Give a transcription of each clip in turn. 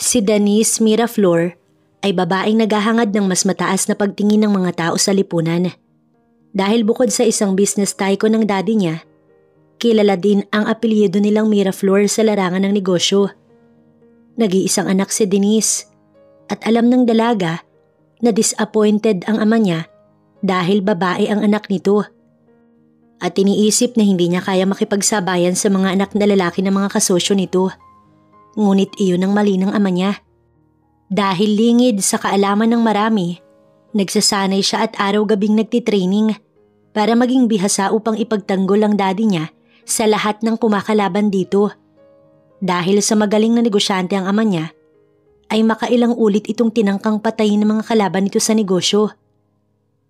Si Denise Miraflor ay babaeng naghahangad ng mas mataas na pagtingin ng mga tao sa lipunan. Dahil bukod sa isang business tycoon ng daddy niya, kilala din ang apelyido nilang Miraflor sa larangan ng negosyo. Nag-iisang anak si Denise at alam ng dalaga na disappointed ang ama niya dahil babae ang anak nito. At iniisip na hindi niya kaya makipagsabayan sa mga anak na lalaki ng mga kasosyo nito. Ngunit iyon ang mali ng ama niya. Dahil lingid sa kaalaman ng marami, nagsasanay siya at araw-gabing nagtitraining para maging bihasa upang ipagtanggol ang daddy niya sa lahat ng kumakalaban dito. Dahil sa magaling na negosyante ang ama niya, ay makailang ulit itong tinangkang patayin ng mga kalaban nito sa negosyo.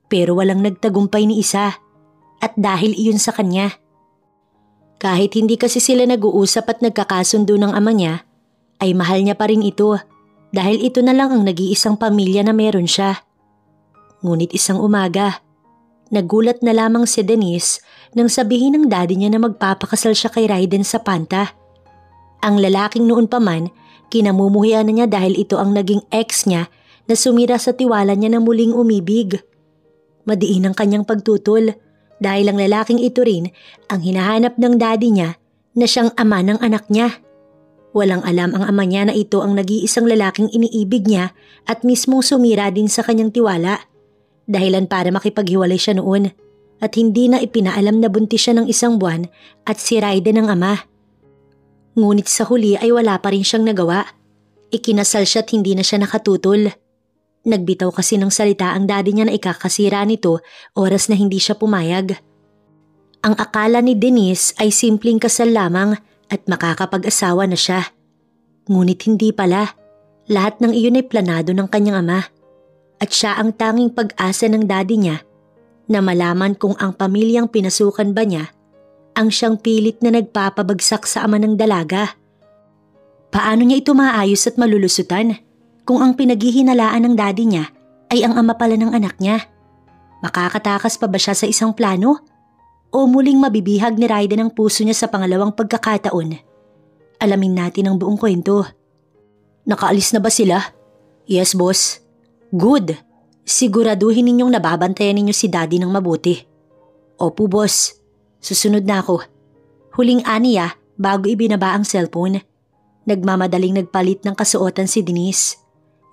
Pero walang nagtagumpay ni isa at dahil iyon sa kanya. Kahit hindi kasi sila nag-uusap at nagkakasundo ng ama niya, ay mahal niya pa rin ito dahil ito na lang ang nag-iisang pamilya na meron siya. Ngunit isang umaga, nagulat na lamang si Denise nang sabihin ng daddy niya na magpapakasal siya kay Raiden sa Panta. Ang lalaking noon pa man, kinamumuhian na niya dahil ito ang naging ex niya na sumira sa tiwala niya na muling umibig. Madiin ang kanyang pagtutol dahil ang lalaking ito rin ang hinahanap ng daddy niya na siyang ama ng anak niya. Walang alam ang ama niya na ito ang nag-iisang lalaking iniibig niya at mismong sumira din sa kanyang tiwala. Dahilan para makipaghiwalay siya noon at hindi na ipinaalam na buntis siya ng 1 buwan at si Raiden ang ama. Ngunit sa huli ay wala pa rin siyang nagawa. Ikinasal siya at hindi na siya nakatutol. Nagbitaw kasi ng salita ang daddy niya na ikakasira nito oras na hindi siya pumayag. Ang akala ni Denise ay simpleng kasal lamang at makakapag-asawa na siya. Ngunit hindi pala. Lahat ng iyon ay planado ng kanyang ama. At siya ang tanging pag-asa ng daddy niya na malaman kung ang pamilyang pinasukan ba niya ang siyang pilit na nagpapabagsak sa ama ng dalaga. Paano niya ito maayos at malulusutan kung ang pinaghihinalaan ng daddy niya ay ang ama pala ng anak niya? Makakatakas pa ba siya sa isang plano? O muling mabibihag ni Raiden ang puso niya sa pangalawang pagkakataon? Alamin natin ang buong kwento. Nakaalis na ba sila? Yes, boss. Good. Siguraduhin ninyong nababantayan ninyo si daddy ng mabuti. Opo, boss. Susunod na ako. Huling aniya bago ibinaba ang cellphone. Nagmamadaling nagpalit ng kasuotan si Denise.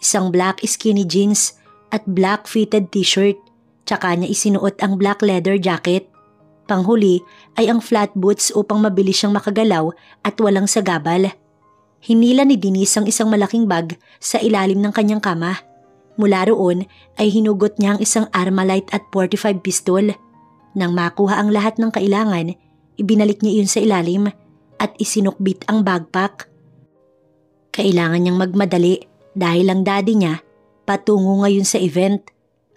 Isang black skinny jeans at black fitted t-shirt. Tsaka niya isinuot ang black leather jacket. Panghuli ay ang flat boots upang mabilis siyang makagalaw at walang sagabal. Hinila ni Denise ang isang malaking bag sa ilalim ng kanyang kama. Mula roon ay hinugot niya ang isang Armalite at .45 pistol. Nang makuha ang lahat ng kailangan, ibinalik niya iyon sa ilalim at isinukbit ang backpack. Kailangan niyang magmadali dahil ang daddy niya patungo ngayon sa event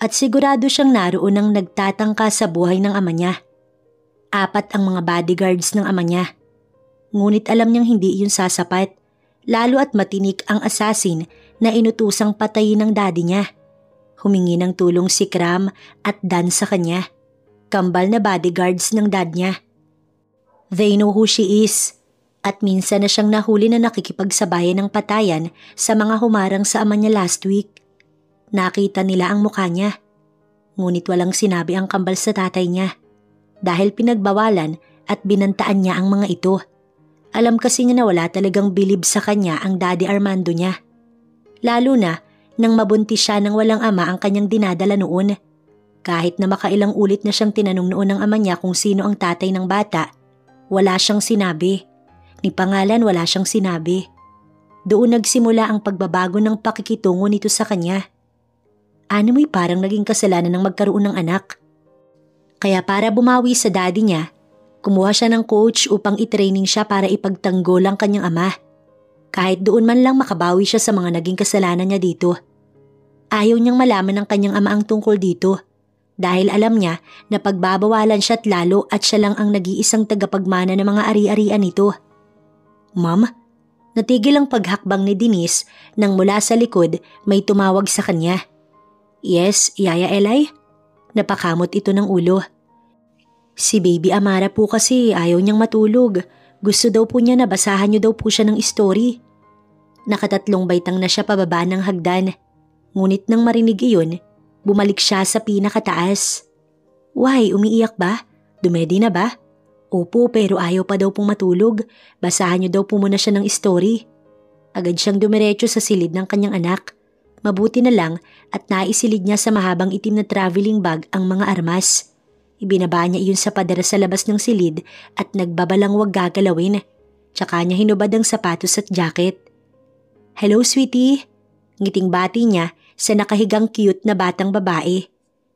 at sigurado siyang naroon ang nagtatangka sa buhay ng ama niya. 4 ang mga bodyguards ng ama niya. Ngunit alam niyang hindi iyon sasapat, lalo at matinik ang assassin na inutusang patayin ng daddy niya. Humingi ng tulong si Kram at Dan sa kanya, kambal na bodyguards ng dad niya. They know who she is at minsan na siyang nahuli na nakikipagsabayan ng patayan sa mga humarang sa ama niya last week. Nakita nila ang mukha niya, ngunit walang sinabi ang kambal sa tatay niya. Dahil pinagbawalan at binantaan niya ang mga ito. Alam kasi niya na wala talagang bilib sa kanya ang daddy Armando niya. Lalo na nang mabuntis siya ng walang ama ang kanyang dinadala noon. Kahit na makailang ulit na siyang tinanong noon ng ama niya kung sino ang tatay ng bata, wala siyang sinabi. Ni pangalan wala siyang sinabi. Doon nagsimula ang pagbabago ng pakikitungo nito sa kanya. Ano mo'y parang naging kasalanan ng magkaroon ng anak. Kaya para bumawi sa daddy niya, kumuha siya ng coach upang i-training siya para ipagtanggol ang kanyang ama. Kahit doon man lang makabawi siya sa mga naging kasalanan niya dito. Ayaw niyang malaman ng kanyang ama ang tungkol dito dahil alam niya na pagbabawalan siya at lalo at siya lang ang nag-iisang tagapagmana ng mga ari-arian nito. Ma'am, natigil ang paghakbang ni Denise nang mula sa likod may tumawag sa kanya. Yes, Yaya Eli? Napakamot ito ng ulo. Si Baby Amara po kasi ayaw niyang matulog. Gusto daw po niya na basahan niyo daw po siya ng story. Nakatatlong baitang na siya pababa ng hagdan. Ngunit nang marinig iyon, bumalik siya sa pinakataas. Why, umiiyak ba? Dumedi na ba? Opo, pero ayaw pa daw pong matulog. Basahan niyo daw po muna siya ng story. Agad siyang dumiretso sa silid ng kanyang anak. Mabuti na lang at naisilid niya sa mahabang itim na traveling bag ang mga armas. Ibinaba niya iyon sa pader sa labas ng silid at nagbabalang wag gagalawin. Tsaka niya hinubad ang sapatos at jacket. Hello, sweetie. Ngiting bati niya sa nakahigang cute na batang babae.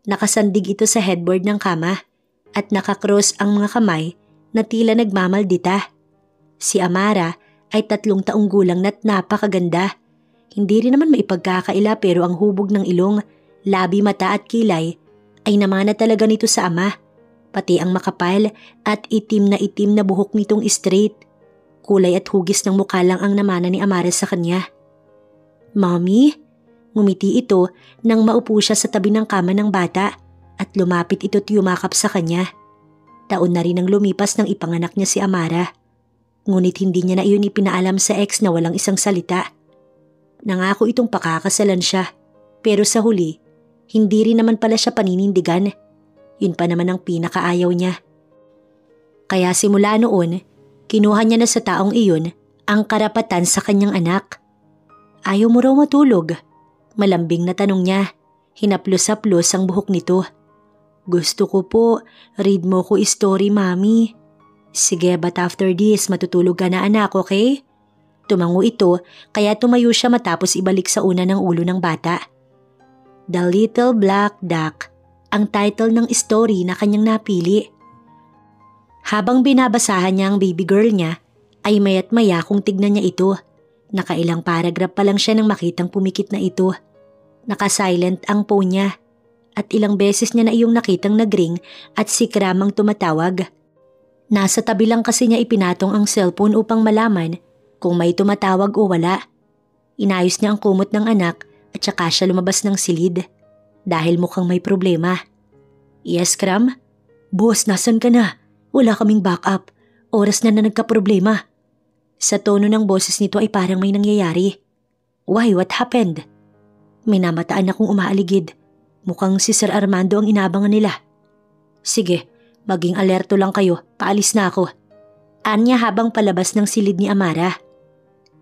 Nakasandig ito sa headboard ng kama at nakakross ang mga kamay na tila nagmamaldita. Si Amara ay 3 taong gulang na't napakaganda. Hindi rin naman maipagkakaila pero ang hubog ng ilong, labi, mata at kilay ay namana talaga nito sa ama. Pati ang makapal at itim na buhok nitong straight. Kulay at hugis ng mukha lang ang namana ni Amara sa kanya. Mommy? Ngumiti ito nang maupo siya sa tabi ng kama ng bata at lumapit ito't yumakap sa kanya. Taon na rin ang lumipas nang ipanganak niya si Amara. Ngunit hindi niya na iyon ipinaalam sa ex na walang isang salita. Nangako itong pakakasalan siya, pero sa huli, hindi rin naman pala siya paninindigan. Yun pa naman ang pinakaayaw niya. Kaya simula noon, kinuha niya na sa taong iyon ang karapatan sa kanyang anak. Ayaw mo raw matulog? Malambing na tanong niya. Hinaplos-haplos ang buhok nito. Gusto ko po, read mo ko story, mami. Sige, but after this, matutulog ka na anak, okay? Tumango ito, kaya tumayo siya matapos ibalik sa una ng ulo ng bata. The Little Black Duck, ang title ng story na kanyang napili. Habang binabasahan niya ang baby girl niya, ay maya't maya kung tignan niya ito. Nakailang paragraph pa lang siya nang makitang pumikit na ito. Naka-silent ang phone niya at ilang beses niya na iyong nakitang nagring at si Kram ang tumatawag. Nasa tabi lang kasi niya ipinatong ang cellphone upang malaman kung may tumatawag o wala. Inayos niya ang kumot ng anak at saka siya lumabas ng silid dahil mukhang may problema. Yes, Kram? Boss, nasan ka na? Wala kaming backup. Oras na nagka-problema. Sa tono ng boses nito ay parang may nangyayari. Why, what happened? May namataan akong umaaligid. Mukhang si Sir Armando ang inabangan nila. Sige, maging alerto lang kayo. Paalis na ako. Anya habang palabas ng silid ni Amara.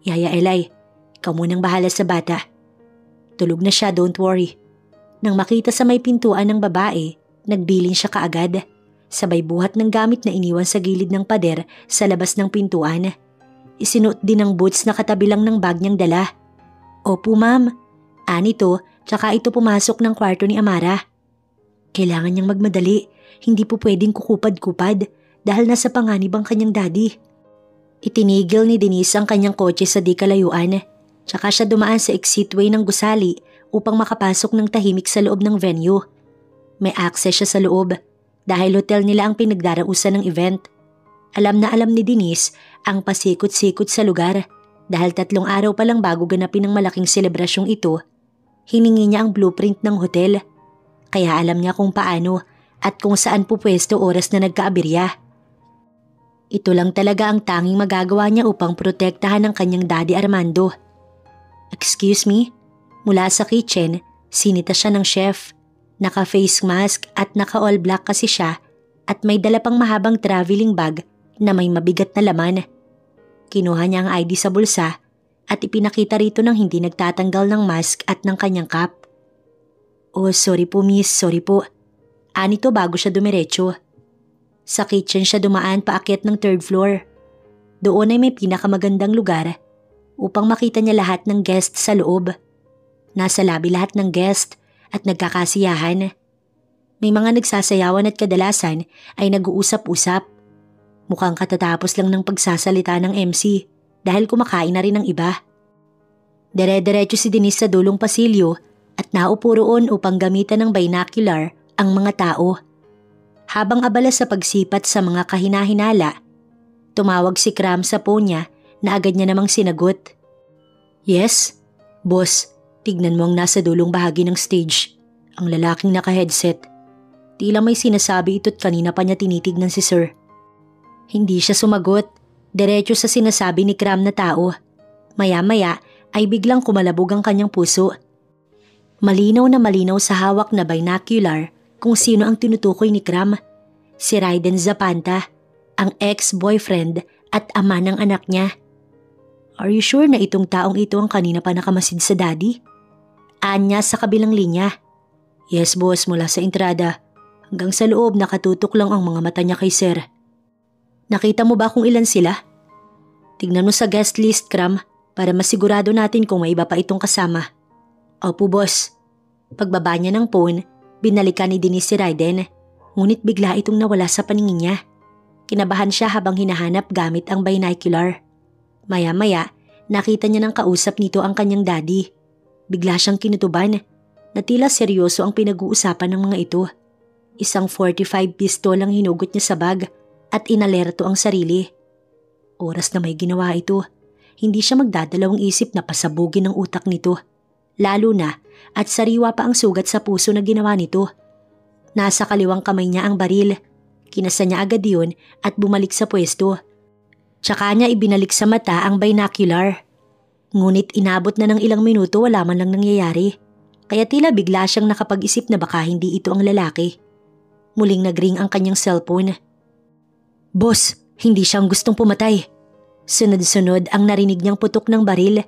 Yaya Elay, ikaw munang bahala sa bata. Tulog na siya, don't worry. Nang makita sa may pintuan ng babae, nagbilin siya kaagad. Sabay buhat ng gamit na iniwan sa gilid ng pader sa labas ng pintuan. Isinuot din ang boots na katabi lang ng bag niyang dala. Opo ma'am, anito, tsaka ito pumasok ng kwarto ni Amara. Kailangan niyang magmadali, hindi po pwedeng kukupad-kupad dahil nasa panganib ang kanyang daddy. Itinigil ni Denise ang kanyang kotse sa di kalayuan, tsaka siya dumaan sa exitway ng gusali upang makapasok ng tahimik sa loob ng venue. May access siya sa loob dahil hotel nila ang pinagdarausan ng event. Alam na alam ni Denise ang pasikot-sikot sa lugar dahil 3 araw pa lang bago ganapin ang malaking selebrasyong ito. Hiningi niya ang blueprint ng hotel, kaya alam niya kung paano at kung saan pupwesto oras na nagkaabirya. Ito lang talaga ang tanging magagawa niya upang protektahan ang kanyang daddy Armando. Excuse me? Mula sa kitchen, sinita siya ng chef. Naka-face mask at naka-all black kasi siya at may dala pang mahabang traveling bag na may mabigat na laman. Kinuha niya ang ID sa bulsa at ipinakita rito nang hindi nagtatanggal ng mask at ng kanyang cap. Oh, sorry po miss, sorry po. Anito bago siya dumiretso. Sa kitchen siya dumaan paakyat ng 3rd floor. Doon ay may pinakamagandang lugar upang makita niya lahat ng guests sa loob. Nasa lobby lahat ng guest at nagkakasiyahan. May mga nagsasayawan at kadalasan ay nag-uusap-usap. Mukhang katatapos lang ng pagsasalita ng MC dahil kumakain na rin ang iba. Dire-diretso si Denise sa dulong pasilyo at naupo roon upang gamitan ng binocular ang mga tao. Habang abala sa pagsipat sa mga kahinahinala, tumawag si Kram sa phone niya na agad niya namang sinagot. Yes? Boss, tignan mo ang nasa dulong bahagi ng stage. Ang lalaking naka-headset. Tila may sinasabi ito't kanina pa niya tinitignan si Sir. Hindi siya sumagot. Diretso sa sinasabi ni Kram na tao. Maya-maya ay biglang kumalabog ang kanyang puso. Malinaw na malinaw sa hawak na binocular kung sino ang tinutukoy ni Kram. Si Raiden Zapanta, ang ex-boyfriend at ama ng anak niya. Are you sure na itong taong ito ang kanina pa nakamasid sa daddy? Anya sa kabilang linya. Yes boss, mula sa entrada. Hanggang sa loob nakatutok lang ang mga mata niya kay sir. Nakita mo ba kung ilan sila? Tignan mo sa guest list, Kram, para masigurado natin kung may iba pa itong kasama. Opo boss. Pagbaba niya ng phone, binalikan ni Denise si Raiden. Ngunit bigla itong nawala sa paningin niya. Kinabahan siya habang hinahanap gamit ang binocular. Maya-maya, nakita niya ng kausap nito ang kanyang daddy. Bigla siyang kinutuban na tila seryoso ang pinag-uusapan ng mga ito. Isang 45 pistol ang hinugot niya sa bag at inalerto ang sarili. Oras na may ginawa ito, hindi siya magdadalawang isip na pasabugin ang utak nito. Lalo na at sariwa pa ang sugat sa puso na ginawa nito. Nasa kaliwang kamay niya ang baril. Kinasa niya agad yun at bumalik sa pwesto. Tsaka niya ibinalik sa mata ang binocular. Ngunit inabot na ng ilang minuto wala man lang nangyayari. Kaya tila bigla siyang nakapag-isip na baka hindi ito ang lalaki. Muling nagring ang kanyang cellphone. Boss, hindi siyang gustong pumatay. Sunod-sunod ang narinig niyang putok ng baril.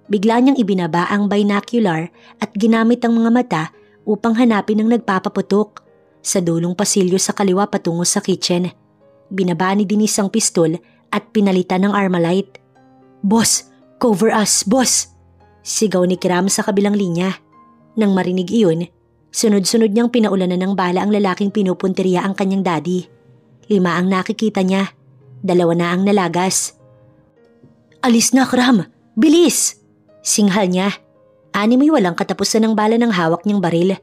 Bigla niyang ibinaba ang binocular at ginamit ang mga mata upang hanapin ang nagpapaputok. Sa dulong pasilyo sa kaliwa patungo sa kitchen, binaba ni Denise ang pistol at pinalitan ng Armalite. Boss, cover us, boss! Sigaw ni Kram sa kabilang linya. Nang marinig iyon, sunod-sunod niyang pinaulanan ng bala ang lalaking pinupunteriya ang kanyang daddy. 5 ang nakikita niya, 2 na ang nalagas. Alis na, Kram! Bilis! Singhal niya. 6 ay walang katapusan ng bala ng hawak niyang baril.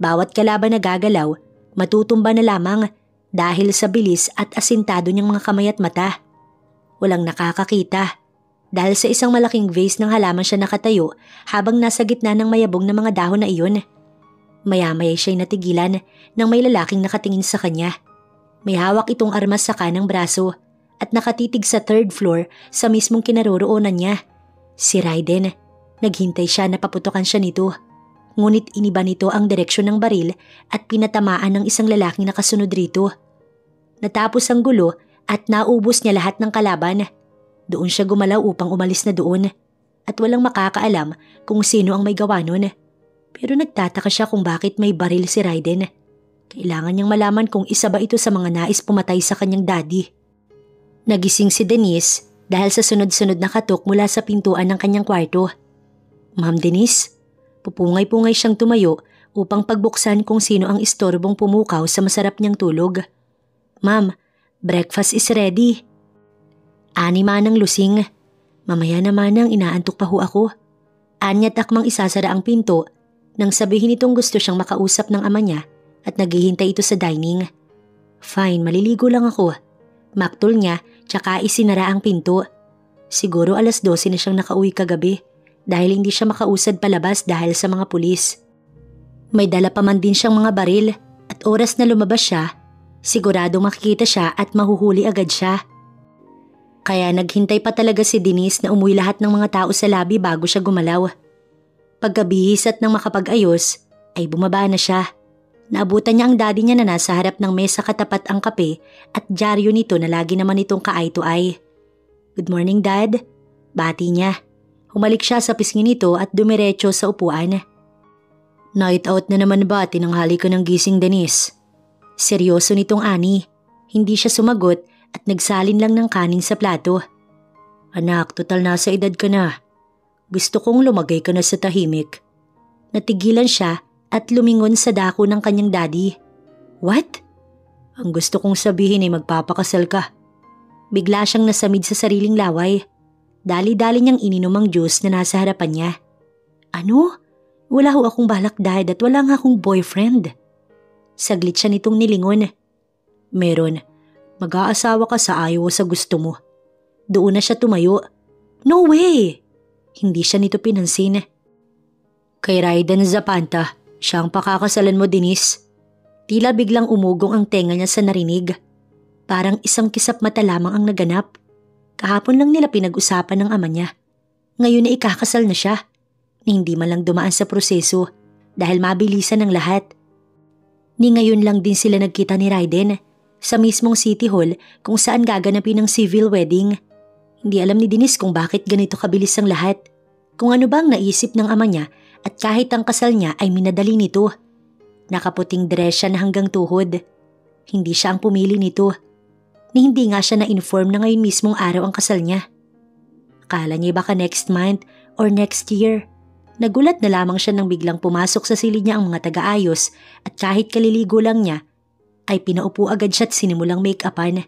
Bawat kalaban na gagalaw, matutumba na lamang dahil sa bilis at asintado niyang mga kamay at mata. Walang nakakakita dahil sa isang malaking vase ng halaman siya nakatayo habang nasa gitna ng mayabong na mga dahon na iyon. Maya-maya siya'y natigilan nang may lalaking nakatingin sa kanya. May hawak itong armas sa kanang braso at nakatitig sa 3rd floor sa mismong kinaroroonan niya. Si Raiden. Naghintay siya na paputokan siya nito. Ngunit iniba nito ang direksyon ng baril at pinatamaan ng isang lalaking nakasunod rito. Natapos ang gulo at naubos niya lahat ng kalaban. Doon siya gumalaw upang umalis na doon at walang makakaalam kung sino ang may gawa nun. Pero nagtataka siya kung bakit may baril si Raiden. Kailangan niyang malaman kung isa ba ito sa mga nais pumatay sa kanyang daddy. Nagising si Denise dahil sa sunod-sunod na katok mula sa pintuan ng kanyang kwarto. Ma'am Denise? Pupungay-pungay siyang tumayo upang pagbuksan kung sino ang istorbong pumukaw sa masarap niyang tulog. Ma'am, breakfast is ready. Ani manang lusing. Mamaya naman ang inaantok pa ho ako. Anya't akmang isasara ang pinto nang sabihin itong gusto siyang makausap ng ama niya at naghihintay ito sa dining. Fine, maliligo lang ako. Maktol niya tsaka isinara ang pinto. Siguro 12:00 na siyang nakauwi kagabi. Dahil hindi siya makausad palabas dahil sa mga pulis. May dala pa man din siyang mga baril at oras na lumabas siya, sigurado makikita siya at mahuhuli agad siya. Kaya naghintay pa talaga si Denise na umuwi lahat ng mga tao sa lobby bago siya gumalaw. Pagkabihis at nang makapag-ayos, ay bumaba na siya. Naabutan niya ang daddy niya na nasa harap ng mesa katapat ang kape at dyaryo nito na lagi naman itong ka-eye to eye. Good morning, Dad. Bati niya. Humalik siya sa pisngi nito at dumiretso sa upuan. Night out na naman ba tinanghali ka ng gising, Denise? Seryoso nitong ani. Hindi siya sumagot at nagsalin lang ng kanin sa plato. Anak, total nasa edad ka na. Gusto kong lumagay ka na sa tahimik. Natigilan siya at lumingon sa dako ng kanyang daddy. What? Ang gusto kong sabihin ay magpapakasal ka. Bigla siyang nasamid sa sariling laway. Dali-dali niyang ininom ang juice na nasa harapan niya. Ano? Wala ho akong balak, Dad, at wala nga akong boyfriend. Saglit siya nitong nilingon. Meron. Mag-aasawa ka sa ayaw sa gusto mo. Doon na siya tumayo. No way! Hindi siya nito pinansin. Kay Raiden Zapanta, siya ang pakakasalan mo, Denise. Tila biglang umugong ang tenga niya sa narinig. Parang isang kisap mata lamang ang naganap. Kahapon lang nila pinag-usapan ng ama niya. Ngayon na ikakasal na siya, na hindi man lang dumaan sa proseso dahil mabilisan ng lahat. Ni ngayon lang din sila nagkita ni Raiden sa mismong City Hall kung saan gaganapin ang civil wedding. Hindi alam ni Denise kung bakit ganito kabilis ang lahat, kung ano bang naisip ng ama niya at kahit ang kasal niya ay minadali nito. Nakaputing dress siya na hanggang tuhod. Hindi siya ang pumili nito. Ni hindi nga siya na-inform na ngayon mismong araw ang kasal niya. Akala niya baka next month or next year. Nagulat na lamang siya nang biglang pumasok sa silid niya ang mga taga-ayos at kahit kaliligo lang niya, ay pinaupo agad siya at sinimulang make-upan.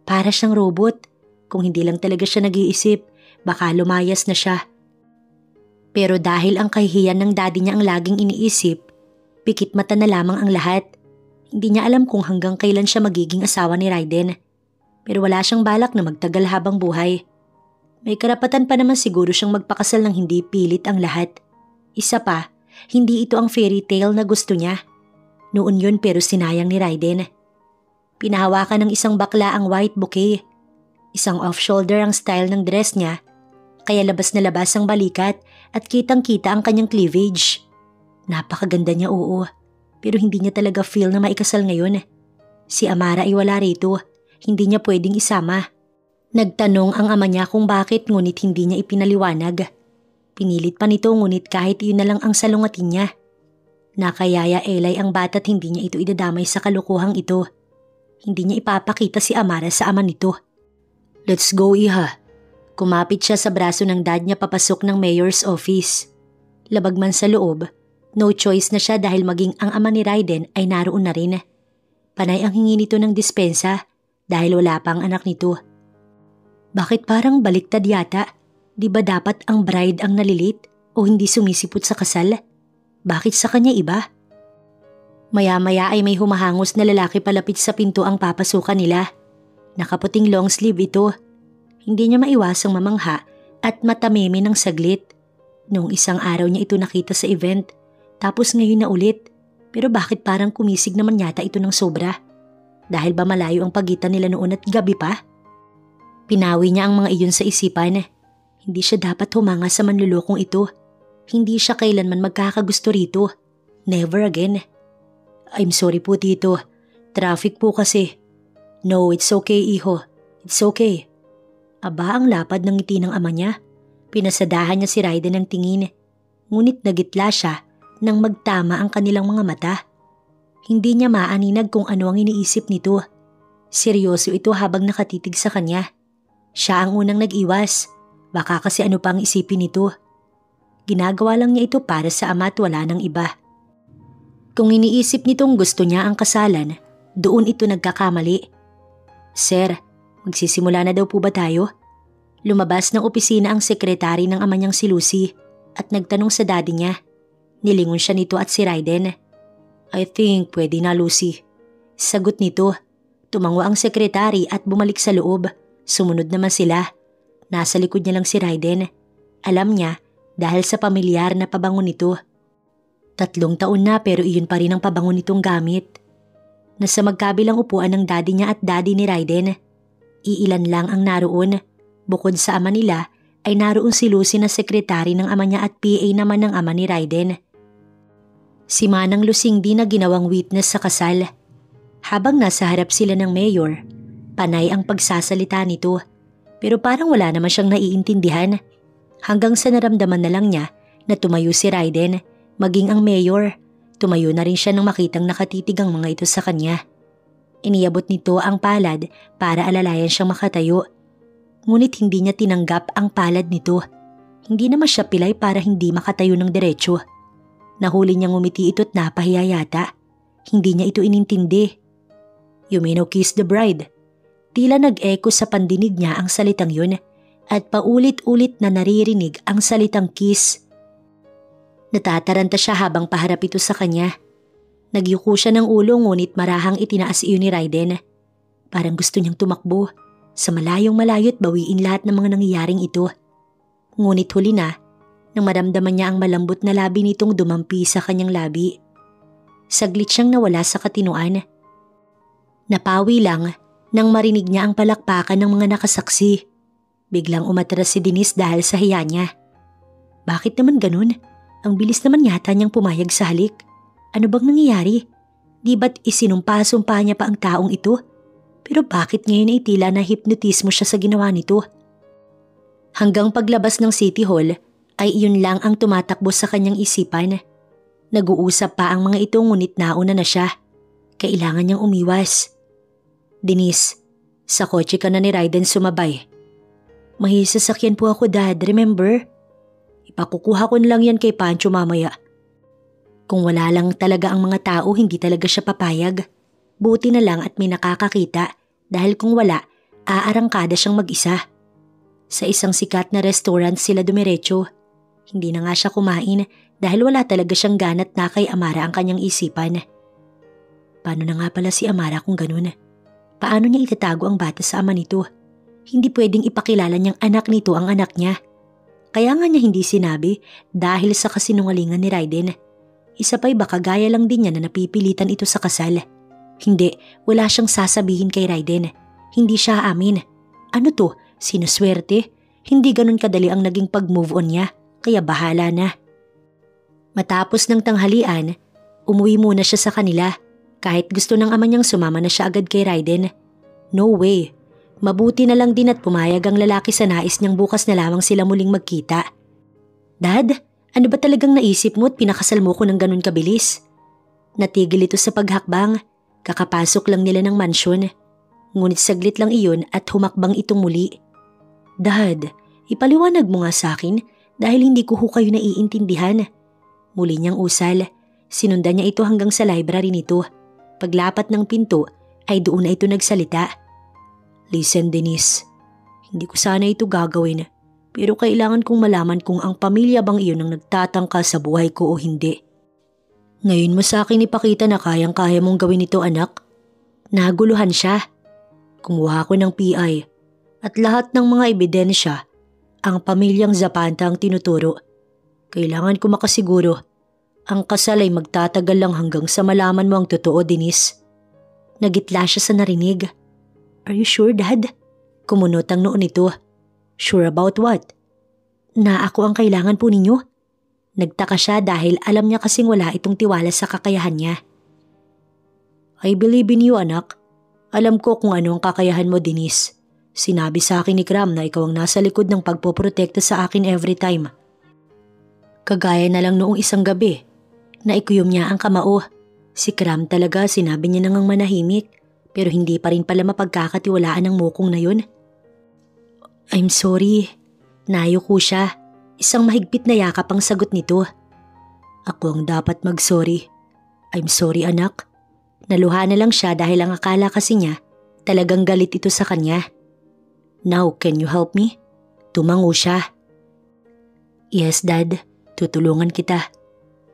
Para siyang robot. Kung hindi lang talaga siya nag-iisip, baka lumayas na siya. Pero dahil ang kahihiyan ng daddy niya ang laging iniisip, pikit mata na lamang ang lahat. Hindi niya alam kung hanggang kailan siya magiging asawa ni Raiden. Pero wala siyang balak na magtagal habang buhay. May karapatan pa naman siguro siyang magpakasal ng hindi pilit ang lahat. Isa pa, hindi ito ang fairy tale na gusto niya. Noon yun pero sinayang ni Raiden. Pinahawakan ng isang bakla ang white bouquet. Isang off-shoulder ang style ng dress niya, kaya labas na labas ang balikat at kitang-kita ang kanyang cleavage. Napakaganda niya, oo, pero hindi niya talaga feel na maikasal ngayon. Si Amara ay wala rito, hindi niya pwedeng isama. Nagtanong ang ama niya kung bakit ngunit hindi niya ipinaliwanag. Pinilit pa nito ngunit kahit iyon na lang ang salungatin niya. Nakayaya Elay ang bata at hindi niya ito idadamay sa kalukuhang ito. Hindi niya ipapakita si Amara sa ama nito. Let's go, iha. Kumapit siya sa braso ng dad niya papasok ng mayor's office. Labag man sa loob, no choice na siya dahil maging ang ama ni Raiden ay naroon na rin. Panay ang hingi nito ng dispensa dahil wala pa ang anak nito. Bakit parang baliktad yata? Di ba dapat ang bride ang nalilit o hindi sumisipot sa kasal? Bakit sa kanya iba? Maya-maya ay may humahangos na lalaki palapit sa pinto ang papasukan nila. Nakaputing long sleeve ito. Hindi niya maiwasang mamangha at matameme ng saglit. Noong isang araw niya ito nakita sa event, tapos ngayon na ulit. Pero bakit parang kumisig naman yata ito ng sobra? Dahil ba malayo ang pagitan nila noon at gabi pa? Pinawi niya ang mga iyon sa isipan. Hindi siya dapat humanga sa manlulokong ito. Hindi siya kailanman magkakagusto rito. Never again. I'm sorry po, tito. Traffic po kasi. No, it's okay, iho. It's okay. Aba, ang lapad ng ngiti ng ama niya. Pinasadahan niya si Raiden ng tingin. Ngunit nagitla siya nang magtama ang kanilang mga mata. Hindi niya maaninag kung ano ang iniisip nito. Seryoso ito habang nakatitig sa kanya. Siya ang unang nag-iwas. Baka kasi ano pang isipin nito. Ginagawa lang niya ito para sa ama at wala ng iba. Kung iniisip nitong gusto niya ang kasalan, doon ito nagkakamali. Sir, magsisimula na daw po ba tayo? Lumabas ng opisina ang sekretary ng ama niyang si Lucy at nagtanong sa daddy niya. Nilingon siya nito at si Raiden. I think pwede na, Lucy. Sagot nito. Tumango ang sekretary at bumalik sa loob. Sumunod naman sila. Nasa likod niya lang si Raiden. Alam niya dahil sa pamilyar na pabango nito. 3 taon na pero iyon pa rin ang pabango nitong gamit. Nasa magkabilang upuan ng daddy niya at daddy ni Raiden. Iilan lang ang naroon. Bukod sa ama nila ay naroon si Lucy na sekretary ng ama niya at PA naman ng ama ni Raiden. Si Manang Lusingdi na ginawang witness sa kasal. Habang nasa harap sila ng mayor, panay ang pagsasalita nito. Pero parang wala naman siyang naiintindihan. Hanggang sa naramdaman na lang niya na tumayo si Raiden, maging ang mayor. Tumayo na rin siya nang makitang nakatitig ang mga ito sa kanya. Iniabot nito ang palad para alalayan siyang makatayo. Ngunit hindi niya tinanggap ang palad nito. Hindi naman siya pilay para hindi makatayo ng diretsyo. Nahuli niyang ngumiti ito't napahiya yata. Hindi niya ito inintindi. You may now kiss the bride. Tila nag-echo sa pandinig niya ang salitang yun at paulit-ulit na naririnig ang salitang kiss. Natataranta siya habang paharap ito sa kanya. Nagyuko siya ng ulo ngunit marahang itinaas iyon ni Raiden. Parang gusto niyang tumakbo sa malayong malayo't bawiin lahat ng mga nangyayaring ito. Ngunit huli na, nang maramdaman niya ang malambot na labi nitong dumampi sa kanyang labi. Saglit siyang nawala sa katinuan. Napawi lang nang marinig niya ang palakpakan ng mga nakasaksi. Biglang umatras si Denise dahil sa hiya niya. Bakit naman ganun? Ang bilis naman yata niyang pumayag sa halik. Ano bang nangyayari? Di ba't isinumpa-sumpa niya pa ang taong ito? Pero bakit ngayon ay tila na hipnotismo siya sa ginawa nito? Hanggang paglabas ng City Hall ay iyon lang ang tumatakbo sa kanyang isipan. Nag-uusap pa ang mga ito ngunit nauna na siya. Kailangan niyang umiwas. Denise, sa kotse ka na ni Raiden sumabay. May sasakyan po ako, Dad, remember? Ipakukuha ko lang yan kay Pancho mamaya. Kung wala lang talaga ang mga tao, hindi talaga siya papayag. Buti na lang at may nakakakita dahil kung wala, aarangkada siyang mag-isa. Sa isang sikat na restaurant sila dumiretso. Hindi na nga siya kumain dahil wala talaga siyang ganat na kay Amara ang kanyang isipan. Paano na nga pala si Amara kung ganun? Paano niya itatago ang bata sa ama nito? Hindi pwedeng ipakilala niyang anak nito ang anak niya. Kaya nga niya hindi sinabi dahil sa kasinungalingan ni Raiden. Isa pa'y baka gaya lang din niya na napipilitan ito sa kasal. Hindi, wala siyang sasabihin kay Raiden. Hindi siya aamin. Ano to? Sinuswerte? Hindi ganun kadali ang naging pag-move on niya, kaya bahala na. Matapos ng tanghalian, umuwi muna siya sa kanila. Kahit gusto ng ama niyang sumama na siya agad kay Raiden. No way. Mabuti na lang din at pumayag ang lalaki sa nais niyang bukas na lamang sila muling magkita. Dad, ano ba talagang naisip mo at pinakasal mo ko ng ganun kabilis? Natigil ito sa paghakbang. Kakapasok lang nila ng mansyon. Ngunit saglit lang iyon at humakbang itong muli. Dad, ipaliwanag mo nga sa akin dahil hindi ko kayo naiintindihan. Muli niyang usal. Sinundan niya ito hanggang sa library nito. Paglapat ng pinto ay doon na ito nagsalita. Listen, Denise. Hindi ko sana ito gagawin. Pero kailangan kong malaman kung ang pamilya bang iyon ang nagtatangka sa buhay ko o hindi. Ngayon mo sa akin ipakita na kayang-kaya mong gawin ito, anak. Naguluhan siya. Kumuha ko ng PI at lahat ng mga ebidensya. Ang pamilyang Zapanta ang tinuturo. Kailangan ko makasiguro. Ang kasal ay magtatagal lang hanggang sa malaman mo ang totoo, Denise. Nagitla siya sa narinig. Are you sure, Dad? Kumunot ang noon nito. Sure about what? Na ako ang kailangan po ninyo? Nagtaka siya dahil alam niya kasing wala itong tiwala sa kakayahan niya. I believe in you, anak. Alam ko kung ano ang kakayahan mo, Denise. Sinabi sa akin ni Kram na ikaw ang nasa likod ng pagpoprotekta sa akin every time. Kagaya na lang noong isang gabi, naikuyom niya ang kamao. Si Kram talaga sinabi niya nang manahimik, pero hindi pa rin pala mapagkakatiwalaan ng mukong na yun. I'm sorry. Nayuko siya. Isang mahigpit na yakap ang sagot nito. Ako ang dapat mag-sorry. I'm sorry, anak. Naluha na lang siya dahil ang akala kasi niya talagang galit ito sa kanya. Now, can you help me? Tumango siya. Yes, Dad. Tutulungan kita.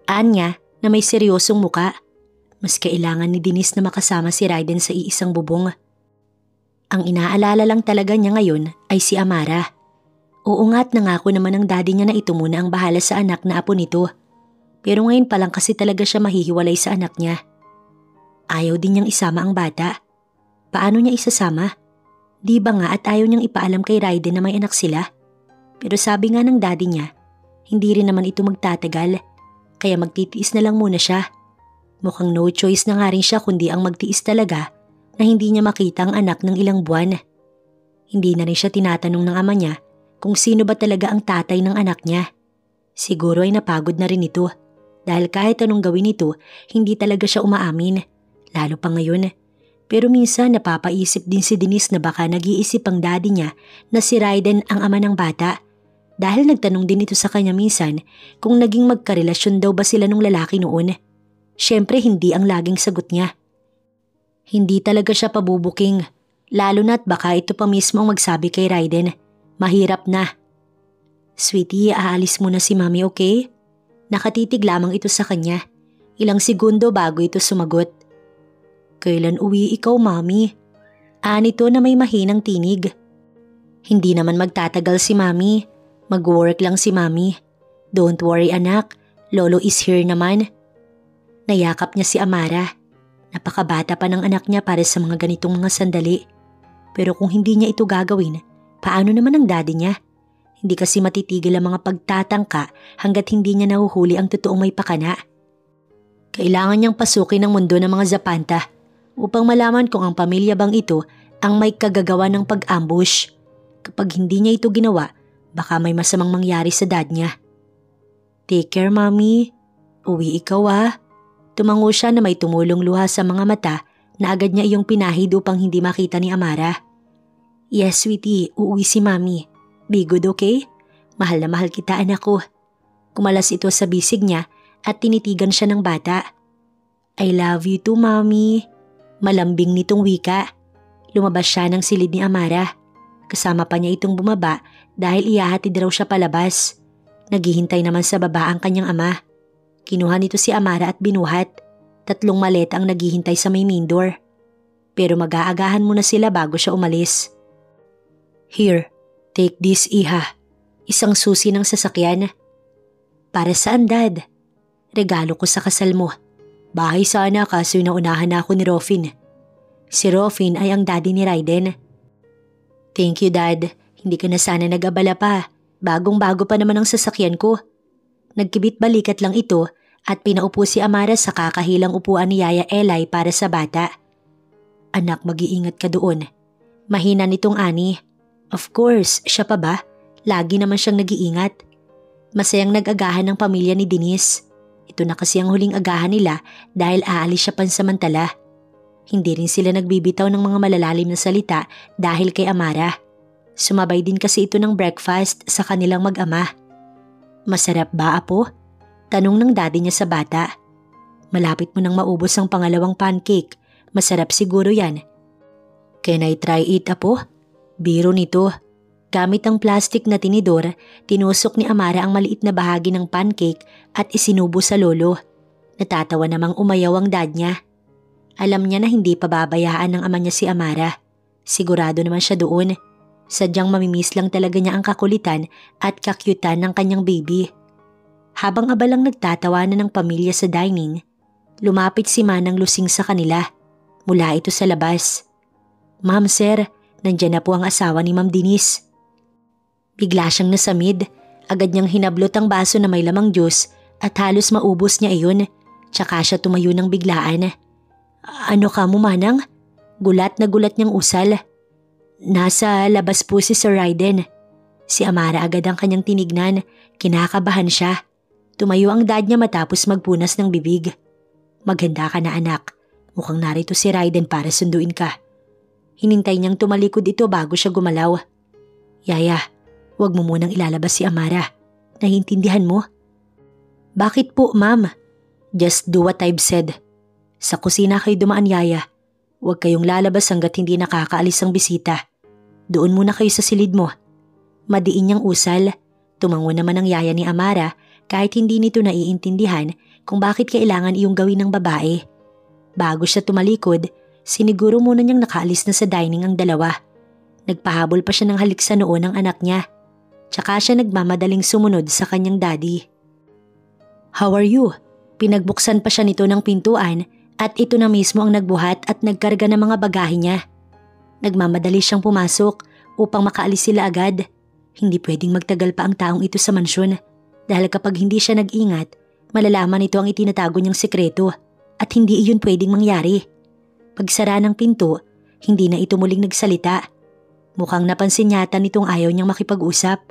Anya na may seryosong muka. Mas kailangan ni Denise na makasama si Raiden sa iisang bubong. Ang inaalala lang talaga niya ngayon ay si Amara. Oo nga't nangako naman ng daddy niya na ito muna ang bahala sa anak na apo nito. Pero ngayon pa lang kasi talaga siya mahihiwalay sa anak niya. Ayaw din niyang isama ang bata. Paano niya isasama? Di ba nga at ayaw niyang ipaalam kay Raiden na may anak sila? Pero sabi nga ng daddy niya, hindi rin naman ito magtatagal. Kaya magtitiis na lang muna siya. Mukhang no choice na nga rin siya kundi ang magtiis talaga na hindi niya makita ang anak ng ilang buwan. Hindi na rin siya tinatanong ng ama niya kung sino ba talaga ang tatay ng anak niya. Siguro ay napagod na rin ito dahil kahit anong gawin ito, hindi talaga siya umaamin, lalo pa ngayon. Pero minsan napapaisip din si Denise na baka nag-iisip ang daddy niya na si Raiden ang ama ng bata dahil nagtanong din ito sa kanya minsan kung naging magkarelasyon daw ba sila nung lalaki noon. Siyempre hindi ang laging sagot niya. Hindi talaga siya pabubuking, lalo na't baka ito pa mismo ang magsabi kay Raiden. Mahirap na. Sweetie, aalis muna si Mami, okay? Nakatitig lamang ito sa kanya. Ilang segundo bago ito sumagot. Kailan uwi ikaw, Mami? Anito na may mahinang tinig. Hindi naman magtatagal si Mami. Mag-work lang si Mami. Don't worry, anak. Lolo is here naman. Nayakap niya si Amara. Napakabata pa ng anak niya para sa mga ganitong mga sandali. Pero kung hindi niya ito gagawin, paano naman ang daddy niya? Hindi kasi matitigil ang mga pagtatangka hanggat hindi niya nahuhuli ang totoong may pakana. Kailangan niyang pasukin ang mundo ng mga Zapanta upang malaman kung ang pamilya bang ito ang may kagagawa ng pag-ambush. Kapag hindi niya ito ginawa, baka may masamang mangyari sa dad niya. Take care, Mommy. Uwi ikaw Tumango siya na may tumulong luha sa mga mata na agad niya iyong pinahid upang hindi makita ni Amara. Yes, sweetie. Uuwi si Mommy. Be good, okay? Mahal na mahal kita, anak ko. Kumalas ito sa bisig niya at tinitigan siya ng bata. I love you too, Mommy. Malambing nitong wika. Lumabas siya ng silid ni Amara. Kasama pa niya itong bumaba dahil ihahatid raw siya palabas. Naghihintay naman sa baba ang kanyang ama. Kinuha nito si Amara at binuhat. 3 maleta ang naghihintay sa may main door. Pero mag-aagahan muna sila bago siya umalis. Here, take this, iha. Isang susi ng sasakyan. Para saan, Dad? Regalo ko sa kasal mo. Bahay sana kaso naunahan na ako ni Rofin. Si Rofin ay ang daddy ni Raiden. Thank you, Dad. Hindi ka na sana nag-abala pa. Bagong-bago pa naman ang sasakyan ko. Nagkibit-balikat lang ito at pinaupo si Amara sa kakahilang upuan ni Yaya Eli para sa bata. Anak, mag-iingat ka doon. Mahina nitong ani. Of course, siya pa ba? Lagi naman siyang nag-iingat. Masayang nag-agahan ng pamilya ni Denise. Ito na kasi ang huling agahan nila dahil aalis siya pansamantala. Hindi rin sila nagbibitaw ng mga malalalim na salita dahil kay Amara. Sumabay din kasi ito ng breakfast sa kanilang mag-ama. Masarap ba, apo? Tanong ng daddy niya sa bata. Malapit mo nang maubos ang pangalawang pancake. Masarap siguro yan. Can I try it, apo? Biro nito. Gamit ang plastic na tinidor, tinusok ni Amara ang maliit na bahagi ng pancake at isinubo sa lolo. Natatawa namang umayaw ang dad niya. Alam niya na hindi pababayaan ng ama niya si Amara. Sigurado naman siya doon. Sadyang mamimiss lang talaga niya ang kakulitan at kakyutan ng kanyang baby. Habang abalang nagtatawanan ng pamilya sa dining, lumapit si Manang Lusing sa kanila. Mula ito sa labas. Ma'am, sir, nandyan na po ang asawa ni Ma'am Denise. Bigla siyang nasamid. Agad niyang hinablot ang baso na may lamang juice at halos maubos niya iyon. Tsaka siya tumayo ng biglaan. Ano ka mo, Manang? Gulat na gulat niyang usal. Nasa labas po si Sir Raiden. Si Amara agad ang kanyang tinignan. Kinakabahan siya. Tumayo ang dad niya matapos magpunas ng bibig. Maghanda ka na, anak. Mukhang narito si Raiden para sunduin ka. Hinintay niyang tumalikod ito bago siya gumalaw. Yaya, huwag mo munang ilalabas si Amara. Nahiintindihan mo? Bakit po, ma'am? Just do what I've said. Sa kusina kayo dumaan, Yaya. Huwag kayong lalabas hanggat hindi nakakaalis ang bisita. Doon muna kayo sa silid mo. Madiin niyang usal. Tumango naman ang yaya ni Amara kahit hindi nito naiintindihan kung bakit kailangan iyong gawin ng babae. Bago siya tumalikod, siniguro muna niyang nakaalis na sa dining ang dalawa. Nagpahabol pa siya ng halik sa noo ng anak niya. Tsaka siya nagmamadaling sumunod sa kanyang daddy. How are you? Pinagbuksan pa siya nito ng pintuan at ito na mismo ang nagbuhat at nagkarga ng mga bagahe niya. Nagmamadali siyang pumasok upang makaalis sila agad. Hindi pwedeng magtagal pa ang taong ito sa mansyon dahil kapag hindi siya nag-ingat, malalaman ito ang itinatago niyang sekreto at hindi iyon pwedeng mangyari. Pagsara ng pinto, hindi na ito muling nagsalita. Mukhang napansin yata nitong ayaw niyang makipag-usap.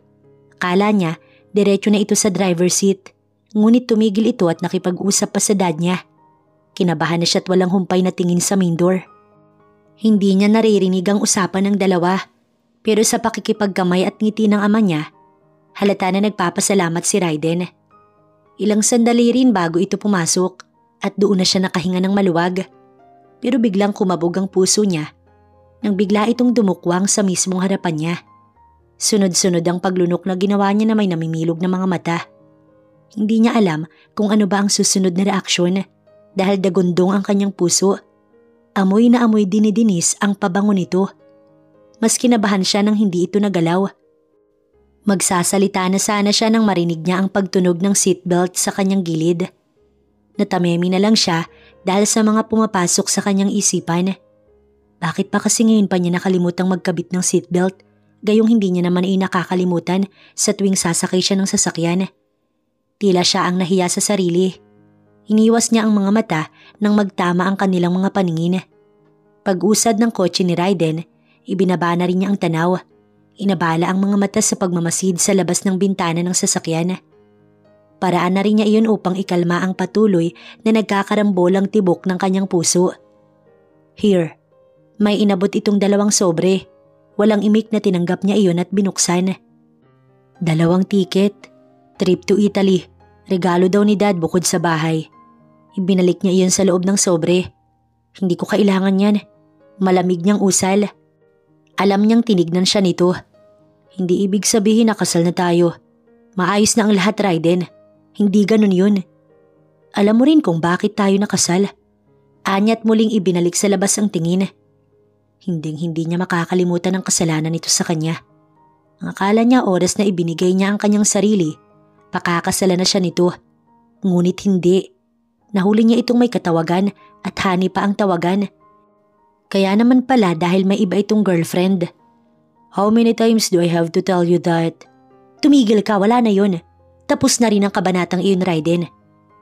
Akala niya, diretso na ito sa driver's seat. Ngunit tumigil ito at nakipag-usap pa sa dad niya. Kinabahan na siya at walang humpay na tingin sa main door. Hindi niya naririnig ang usapan ng dalawa. Pero sa pakikipagkamay at ngiti ng ama niya, halata na nagpapasalamat si Raiden. Ilang sandali rin bago ito pumasok at doon na siya nakahinga ng maluwag. Pero biglang kumabog ang puso niya nang bigla itong dumukwang sa mismong harapan niya. Sunod-sunod ang paglunok na ginawa niya na may namimilog na mga mata. Hindi niya alam kung ano ba ang susunod na reaksyon dahil dagundong ang kanyang puso. Amoy na amoy din ni Denise ang pabango nito. Mas kinabahan siya nang hindi ito nagalaw. Magsasalita na sana siya nang marinig niya ang pagtunog ng seatbelt sa kanyang gilid. Natamemi na lang siya dahil sa mga pumapasok sa kanyang isipan. Bakit pa kasi ngayon pa niya nakalimutang magkabit ng seatbelt gayong hindi niya naman nakakalimutan sa tuwing sasakay siya ng sasakyan. Tila siya ang nahiya sa sarili. Iniwas niya ang mga mata nang magtama ang kanilang mga paningin. Pag-usad ng kotse ni Raiden, ibinaba na rin niya ang tanaw. Inabala ang mga mata sa pagmamasid sa labas ng bintana ng sasakyan. Paraan na rin niya iyon upang ikalma ang patuloy na nagkakarambolang tibok ng kanyang puso. Here, may inabot itong 2 sobre. Walang imik na tinanggap niya iyon at binuksan. 2 tiket, trip to Italy, regalo daw ni Dad bukod sa bahay. Ibinalik niya iyon sa loob ng sobre. Hindi ko kailangan yan. Malamig niyang usal. Alam niyang tinignan siya nito. Hindi ibig sabihin na kasal na tayo. Maayos na ang lahat, Raiden. Hindi ganun yun. Alam mo rin kung bakit tayo nakasal. Anya't muling ibinalik sa labas ang tingin. Hindi niya makakalimutan ang kasalanan nito sa kanya. Ang akala niya oras na ibinigay niya ang kanyang sarili, pakakasalan na siya nito. Ngunit hindi. Nahuli niya itong may katawagan at Honey pa ang tawagan. Kaya naman pala dahil may iba itong girlfriend. How many times do I have to tell you that? Tumigil ka, wala na yun. Tapos na rin ang kabanatang iyon, Raiden.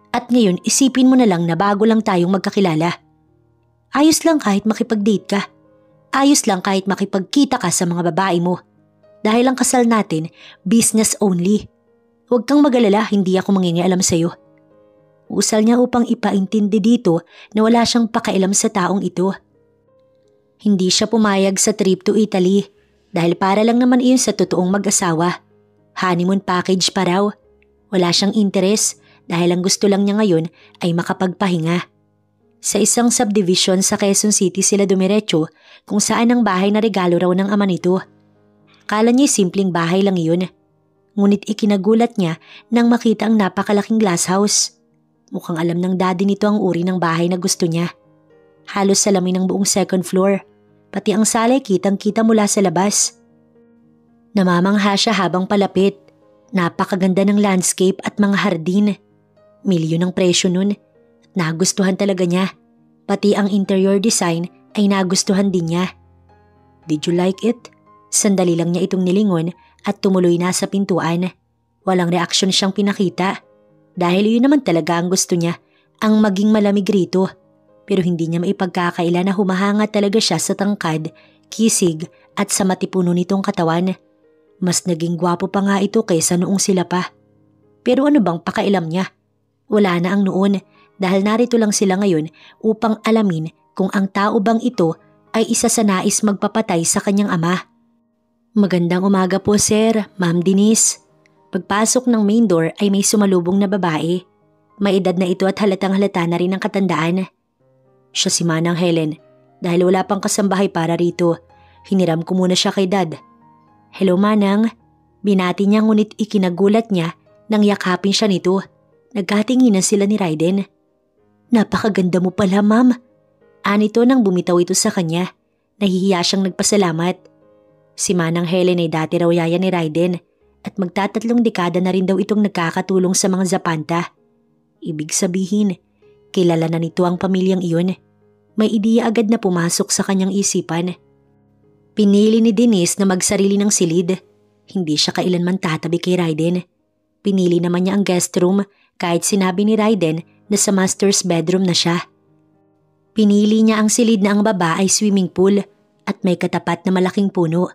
At ngayon isipin mo na lang na bago lang tayong magkakilala. Ayos lang kahit makipag-date ka. Ayos lang kahit makipagkita ka sa mga babae mo. Dahil ang kasal natin, business only. Huwag kang mag-alala, hindi ako mangingialam sa'yo. Usal niya upang ipaintindi dito na wala siyang pakialam sa taong ito. Hindi siya pumayag sa trip to Italy dahil para lang naman iyon sa totoong mag-asawa. Honeymoon package pa raw. Wala siyang interes dahil ang gusto lang niya ngayon ay makapagpahinga. Sa isang subdivision sa Quezon City sila dumiretso kung saan ang bahay na regalo raw ng ama nito. Kala niya simpleng bahay lang iyon. Ngunit ikinagulat niya nang makita ang napakalaking glass house. Mukhang alam ng daddy nito ang uri ng bahay na gusto niya. Halos salamin ng buong 2nd floor. Pati ang salay kitang-kita mula sa labas. Namamangha siya habang palapit. Napakaganda ng landscape at mga hardin. Milyon ang presyo nun at nagustuhan talaga niya. Pati ang interior design ay nagustuhan din niya. Did you like it? Sandali lang niya itong nilingon at tumuloy na sa pintuan. Walang reaksyon siyang pinakita. Dahil yun naman talaga ang gusto niya, ang maging malamig rito. Pero hindi niya maipagkakaila na humahanga talaga siya sa tangkad, kisig at sa matipuno nitong katawan. Mas naging gwapo pa nga ito kaysa noong sila pa. Pero ano bang pakailam niya? Wala na ang noon dahil narito lang sila ngayon upang alamin kung ang tao bang ito ay isa sa nais magpapatay sa kanyang ama. Magandang umaga po, sir, Ma'am Denise. Pagpasok ng main door ay may sumalubong na babae. May edad na ito at halatang halata na rin ang katandaan. Siya si Manang Helen. Dahil wala pang kasambahay para rito, hiniram ko muna siya kay Dad. Hello, Manang. Binati niya ngunit ikinagulat niya nang yakapin siya nito. Nagkatinginan sila ni Raiden. Napakaganda mo pala, Ma'am. Anito nang bumitaw ito sa kanya. Nahihiya siyang nagpasalamat. Si Manang Helen ay dati raw yaya ni Raiden at magtatatlong dekada na rin daw itong nagkakatulong sa mga Zapanta. Ibig sabihin, kilala na nito ang pamilyang iyon. May ideya agad na pumasok sa kanyang isipan. Pinili ni Denise na magsarili ng silid. Hindi siya kailanman tatabi kay Raiden. Pinili naman niya ang guest room kahit sinabi ni Raiden na sa master's bedroom na siya. Pinili niya ang silid na ang baba ay swimming pool at may katapat na malaking puno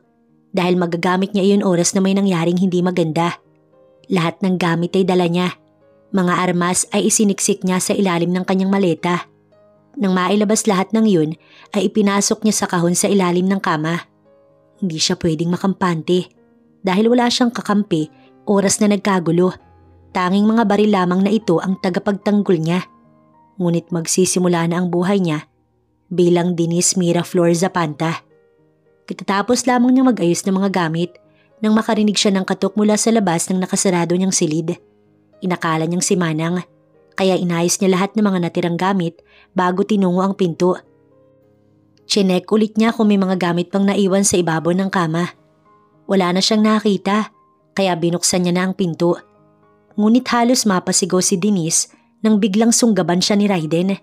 dahil magagamit niya iyon oras na may nangyaring hindi maganda. Lahat ng gamit ay dala niya. Mga armas ay isiniksik niya sa ilalim ng kanyang maleta. Nang mailabas lahat ng yun ay ipinasok niya sa kahon sa ilalim ng kama. Hindi siya pwedeng makampante dahil wala siyang kakampi oras na nagkagulo. Tanging mga baril lamang na ito ang tagapagtanggol niya. Ngunit magsisimula na ang buhay niya bilang Denise Miraflor Zapanta. Katatapos lamang niya mag-ayos ng mga gamit nang makarinig siya ng katok mula sa labas ng nakasarado niyang silid. Inakala niyang si Manang kaya inayos niya lahat ng mga natirang gamit bago tinungo ang pinto. Chinek ulit niya kung may mga gamit pang naiwan sa ibabaw ng kama. Wala na siyang nakita kaya binuksan niya na ang pinto. Ngunit halos mapasigaw si Denise nang biglang sunggaban siya ni Raiden.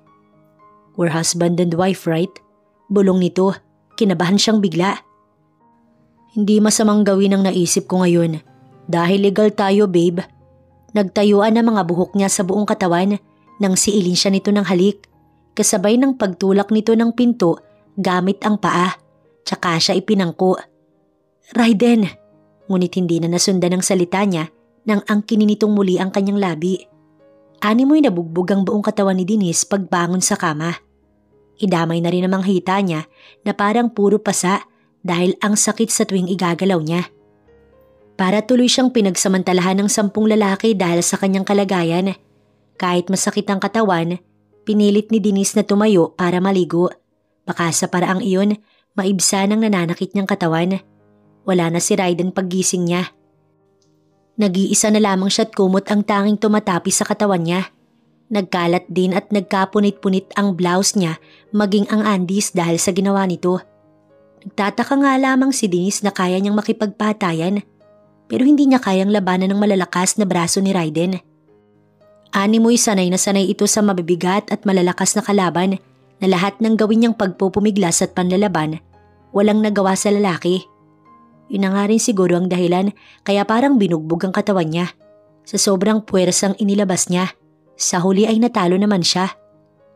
We're husband and wife, right? Bulong nito, kinabahan siyang bigla. Hindi masamang gawin ang naisip ko ngayon. Dahil legal tayo, babe. Nagtayuan ang mga buhok niya sa buong katawan nang siilin siya nito ng halik. Kasabay ng pagtulak nito ng pinto gamit ang paa. Tsaka siya ipinangko. Raiden! Ngunit hindi na nasundan ang salita niya nang angkinin nitong muli ang kanyang labi. Animoy nabugbog ang buong katawan ni Denise pagbangon sa kama. Idamay na rin namang hita niya na parang puro pasa dahil ang sakit sa tuwing igagalaw niya. Para tuloy siyang pinagsamantalahan ng 10 lalaki dahil sa kanyang kalagayan. Kahit masakit ang katawan, pinilit ni Denise na tumayo para maligo. Baka sa paraang iyon, maibsan ang nananakit niyang katawan. Wala na si Raiden paggising niya. Nag-iisa na lamang siya't kumot ang tanging tumatapi sa katawan niya. Nagkalat din at nagkapunit-punit ang blouse niya maging ang undies dahil sa ginawa nito. Nagtataka nga lamang si Denise na kaya niyang makipagpatayan pero hindi niya kayang labanan ng malalakas na braso ni Raiden. Animoy sanay na sanay ito sa mabibigat at malalakas na kalaban na lahat ng gawin niyang pagpupumiglas at panlalaban walang nagawa sa lalaki. Yun na nga rin siguro ang dahilan kaya parang binugbog ang katawan niya. Sa sobrang puwersang inilabas niya, sa huli ay natalo naman siya.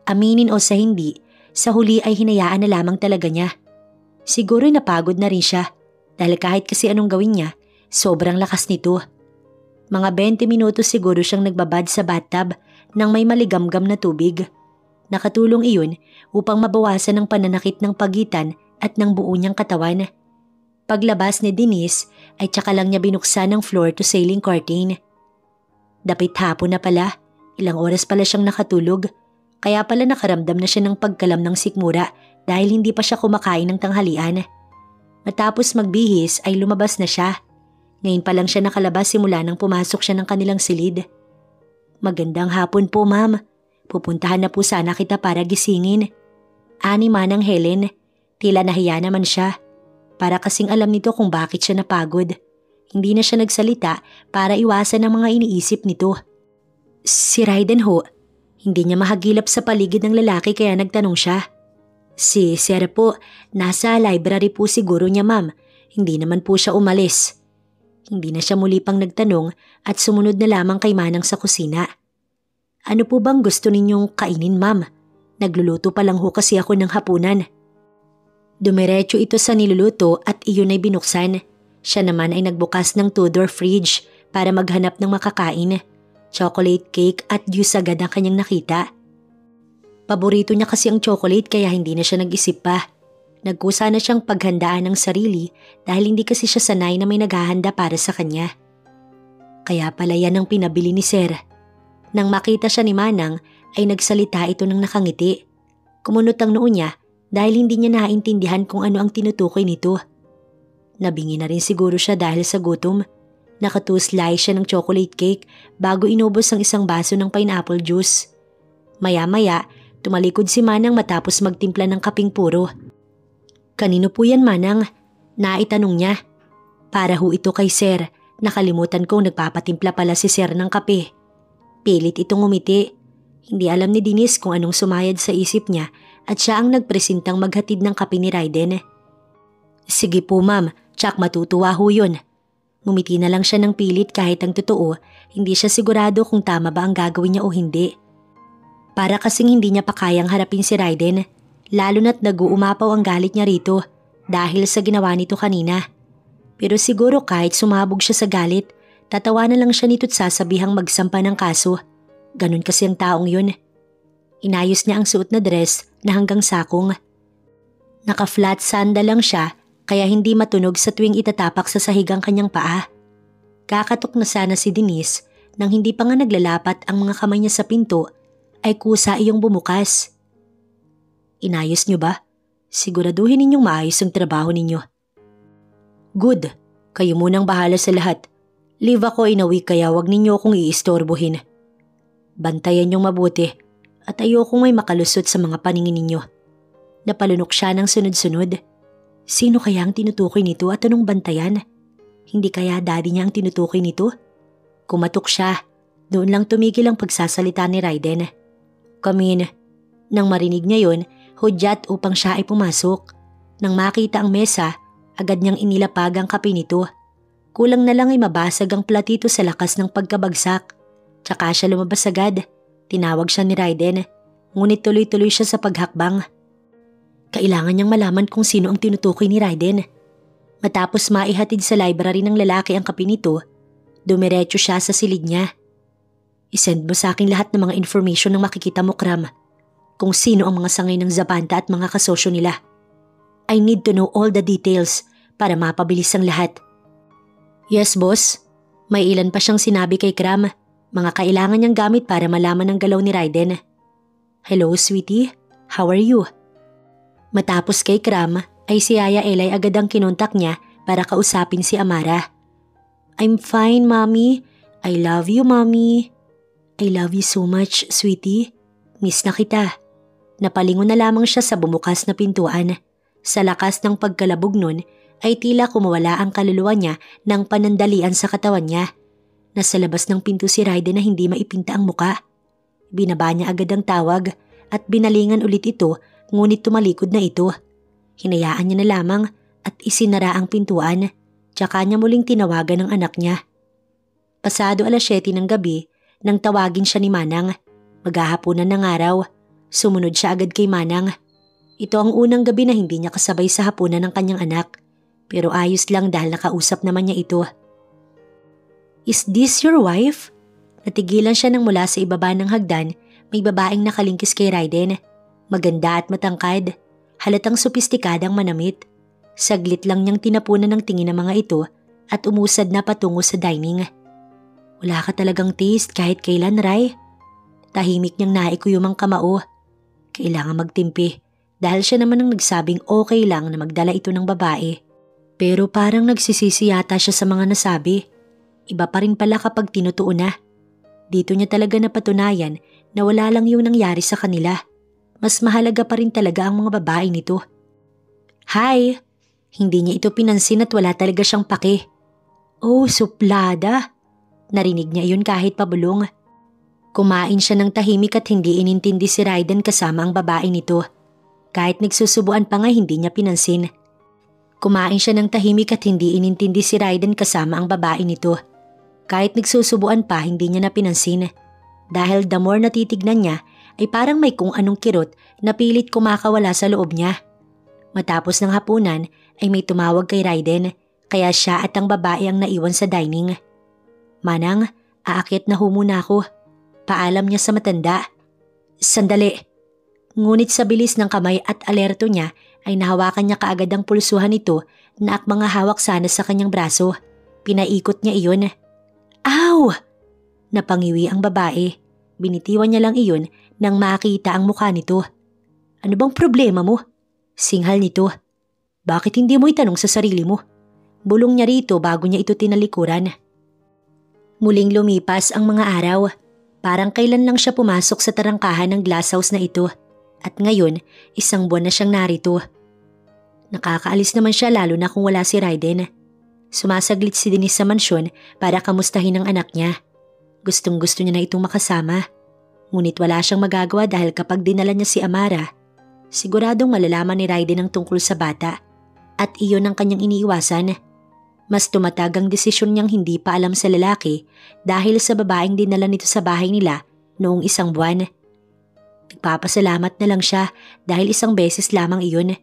Aminin o sa hindi, sa huli ay hinayaan na lamang talaga niya. Siguro napagod na rin siya dahil kahit kasi anong gawin niya, sobrang lakas nito. Mga 20 minutos siguro siyang nagbabad sa bathtub nang may maligamgam na tubig. Nakatulong iyon upang mabawasan ang pananakit ng pagitan at ng buo niyang katawan. Paglabas ni Denise ay tsaka lang niya binuksan ang floor to ceiling curtain. Dapit hapon na pala, ilang oras pala siyang nakatulog, kaya pala nakaramdam na siya ng pagkalam ng sikmura dahil hindi pa siya kumakain ng tanghalian. Matapos magbihis ay lumabas na siya. Ngayon pa lang siya nakalabas simula nang pumasok siya ng kanilang silid. Magandang hapon po, ma'am. Pupuntahan na po sana kita para gisingin. Ani manang Helen, tila nahiya naman siya. Para kasing alam nito kung bakit siya napagod. Hindi na siya nagsalita para iwasan ang mga iniisip nito. Si Raiden ho, hindi niya mahagilap sa paligid ng lalaki kaya nagtanong siya. Si Sir po, nasa library po siguro niya ma'am. Hindi naman po siya umalis. Hindi na siya muli pang nagtanong at sumunod na lamang kay Manang sa kusina. Ano po bang gusto ninyong kainin ma'am? Nagluluto pa lang ho kasi ako ng hapunan. Dumiretso ito sa niluluto at iyon ay binuksan. Siya naman ay nagbukas ng two-door fridge para maghanap ng makakain. Chocolate cake at juice agad ang kanyang nakita. Paborito niya kasi ang chocolate kaya hindi na siya nag-isip pa. Nagkusa na siyang paghandaan ng sarili dahil hindi kasi siya sanay na may naghahanda para sa kanya. Kaya pala yan ang pinabili ni Sir. Nang makita siya ni Manang ay nagsalita ito ng nakangiti. Kumunot ang noo niya dahil hindi niya naintindihan kung ano ang tinutukoy nito. Nabingi na rin siguro siya dahil sa gutom. Nakatu-slice siya ng chocolate cake bago inubos ang isang baso ng pineapple juice. Maya-maya, tumalikod si Manang matapos magtimpla ng kaping puro. Kanino po yan, Manang? Naitanong niya. Para ho ito kay Sir. Nakalimutan kong nagpapatimpla pala si Sir ng kape. Pilit itong umiti. Hindi alam ni Denise kung anong sumayad sa isip niya at siya ang nagpresintang maghatid ng kape ni Raiden. Sige po ma'am, tsak matutuwa ho yun. Ngumiti na lang siya ng pilit kahit ang totoo, hindi siya sigurado kung tama ba ang gagawin niya o hindi. Para kasing hindi niya pa kayang harapin si Raiden, lalo na't nag-uumapaw ang galit niya rito dahil sa ginawa nito kanina. Pero siguro kahit sumabog siya sa galit, tatawanan lang siya nito't sasabihang magsampa ng kaso. Ganun kasi ang taong yun. Inayos niya ang suot na dress na hanggang sakong. Naka-flat sandal lang siya kaya hindi matunog sa tuwing itatapak sa sahig ang kanyang paa. Kakatok na sana si Denise nang hindi pa nga naglalapat ang mga kamay niya sa pinto ay kusa iyong bumukas. Inayos niyo ba? Siguraduhin ninyong maayos ang trabaho ninyo. Good. Kayo munang bahala sa lahat. Leave ako in a week kaya wag ninyo akong iistorbohin. Bantayan niyong mabuti at ayokong may makalusot sa mga paningin ninyo. Napalunok siya ng sunod-sunod. Sino kaya ang tinutukoy nito at anong bantayan? Hindi kaya daddy niya ang tinutukoy nito? Kumatok siya. Doon lang tumigil ang pagsasalita ni Raiden. Come in. Nang marinig niya yon, hudyat upang siya ay pumasok. Nang makita ang mesa, Agad niyang inilapag ang kape nito. Kulang na lang ay mabasag ang platito sa lakas ng pagkabagsak. Tsaka siya lumabas agad. Tinawag siya ni Raiden, ngunit tuloy-tuloy siya sa paghakbang. Kailangan niyang malaman kung sino ang tinutukoy ni Raiden. Matapos maihatid sa library ng lalaki ang kape nito, dumiretso siya sa silid niya. "Isend mo sa akin lahat ng mga information na makikita mo, Kram. Kung sino ang mga sangay ng Zapanta at mga kasosyo nila. I need to know all the details para mapabilis ang lahat." "Yes, boss." May ilan pa siyang sinabi kay Kram, mga kailangan niyang gamit para malaman ang galaw ni Raiden. "Hello, sweetie. How are you?" Matapos kay Kram, ay si Yaya Eli agad ang kinontak niya para kausapin si Amara. "I'm fine, Mommy. I love you, Mommy." "I love you so much, sweetie. Miss na kita." Napalingon na lamang siya sa bumukas na pintuan. Sa lakas ng pagkalabog nun, ay tila kumawala ang kaluluwa niya ng panandalian sa katawan niya. Nasa labas ng pinto si Raiden na hindi maipinta ang muka. Binaba niya agad ang tawag at binalingan ulit ito, ngunit tumalikod na ito. Hinayaan niya na lamang at isinara ang pintuan, tsaka niya muling tinawagan ang anak niya. Pasado 7:00 ng gabi nang tawagin siya ni Manang. Maghahapunan ng araw. Sumunod siya agad kay Manang. Ito ang unang gabi na hindi niya kasabay sa hapunan ng kanyang anak, pero ayos lang dahil nakausap naman niya ito. "Is this your wife?" Natigilan siya nang mula sa ibaba ng hagdan, may babaeng nakalingkis kay Raiden. Maganda at matangkad, halatang sopistikadang manamit. Saglit lang niyang tinapunan ng tingin ng mga ito at umusad na patungo sa dining. "Wala ka talagang taste kahit kailan, Ray." Tahimik niyang naikuyom ang kamao. Kailangan magtimpi dahil siya naman ang nagsabing okay lang na magdala ito ng babae. Pero parang nagsisisi yata siya sa mga nasabi. Iba pa rin pala kapag tinutuon na. Dito niya talaga napatunayan na wala lang yung nangyari sa kanila. Mas mahalaga pa rin talaga ang mga babae nito. "Hi!" Hindi niya ito pinansin at wala talaga siyang pake. "Oh, suplada!" Narinig niya iyon kahit pabulong. Kumain siya ng tahimik at hindi inintindi si Raiden kasama ang babae nito. Kahit nagsusubuan pa nga hindi niya pinansin. Kumain siya ng tahimik at hindi inintindi si Raiden kasama ang babae nito. Kahit nagsusubuan pa hindi niya na pinansin. Dahil the more natitignan niya ay parang may kung anong kirot na pilit kumakawala sa loob niya. Matapos ng hapunan ay may tumawag kay Raiden, kaya siya at ang babae ang naiwan sa dining. "Manang, aakyat na ho muna ako." Paalam niya sa matanda. "Sandali." Ngunit sa bilis ng kamay at alerto niya ay nahawakan niya kaagad ang pulsuhan nito na mga hawak sana sa kanyang braso. Pinaikot niya iyon. "Ow!" Napangiwi ang babae. Binitiwan niya lang iyon nang makita ang mukha nito. "Ano bang problema mo?" Singhal nito. "Bakit hindi mo itanong sa sarili mo?" Bulong niya rito bago niya ito tinalikuran. Muling lumipas ang mga araw. Parang kailan lang siya pumasok sa tarangkahan ng glass house na ito. At ngayon, 1 buwan na siyang narito. Nakakaalis naman siya lalo na kung wala si Raiden. Sumasaglit si Denise sa mansyon para kamustahin ang anak niya. Gustong-gusto niya na itong makasama. Ngunit wala siyang magagawa dahil kapag dinala niya si Amara, siguradong malalaman ni Raiden ang tungkol sa bata. At iyon ang kanyang iniiwasan. Mas tumatag ang desisyon niyang hindi pa alam sa lalaki dahil sa babaeng dinala nito sa bahay nila noong 1 buwan. Nagpapasalamat na lang siya dahil 1 beses lamang iyon.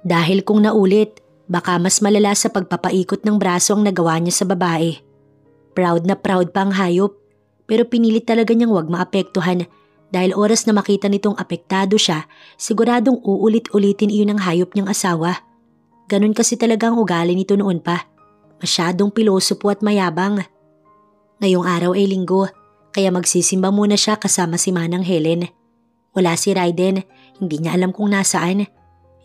Dahil kung naulit, baka mas malala sa pagpapaikot ng braso ang nagawa niya sa babae. Proud na proud pa ang hayop, pero pinilit talaga niyang wag maapektuhan dahil oras na makita nitong apektado siya, siguradong uulit-ulitin iyon ang hayop niyang asawa. Ganun kasi talaga ang ugali nito noon pa. Masyadong pilosopo at mayabang. Ngayong araw ay linggo, kaya magsisimba muna siya kasama si Manang Helen. Wala si Raiden, hindi niya alam kung nasaan.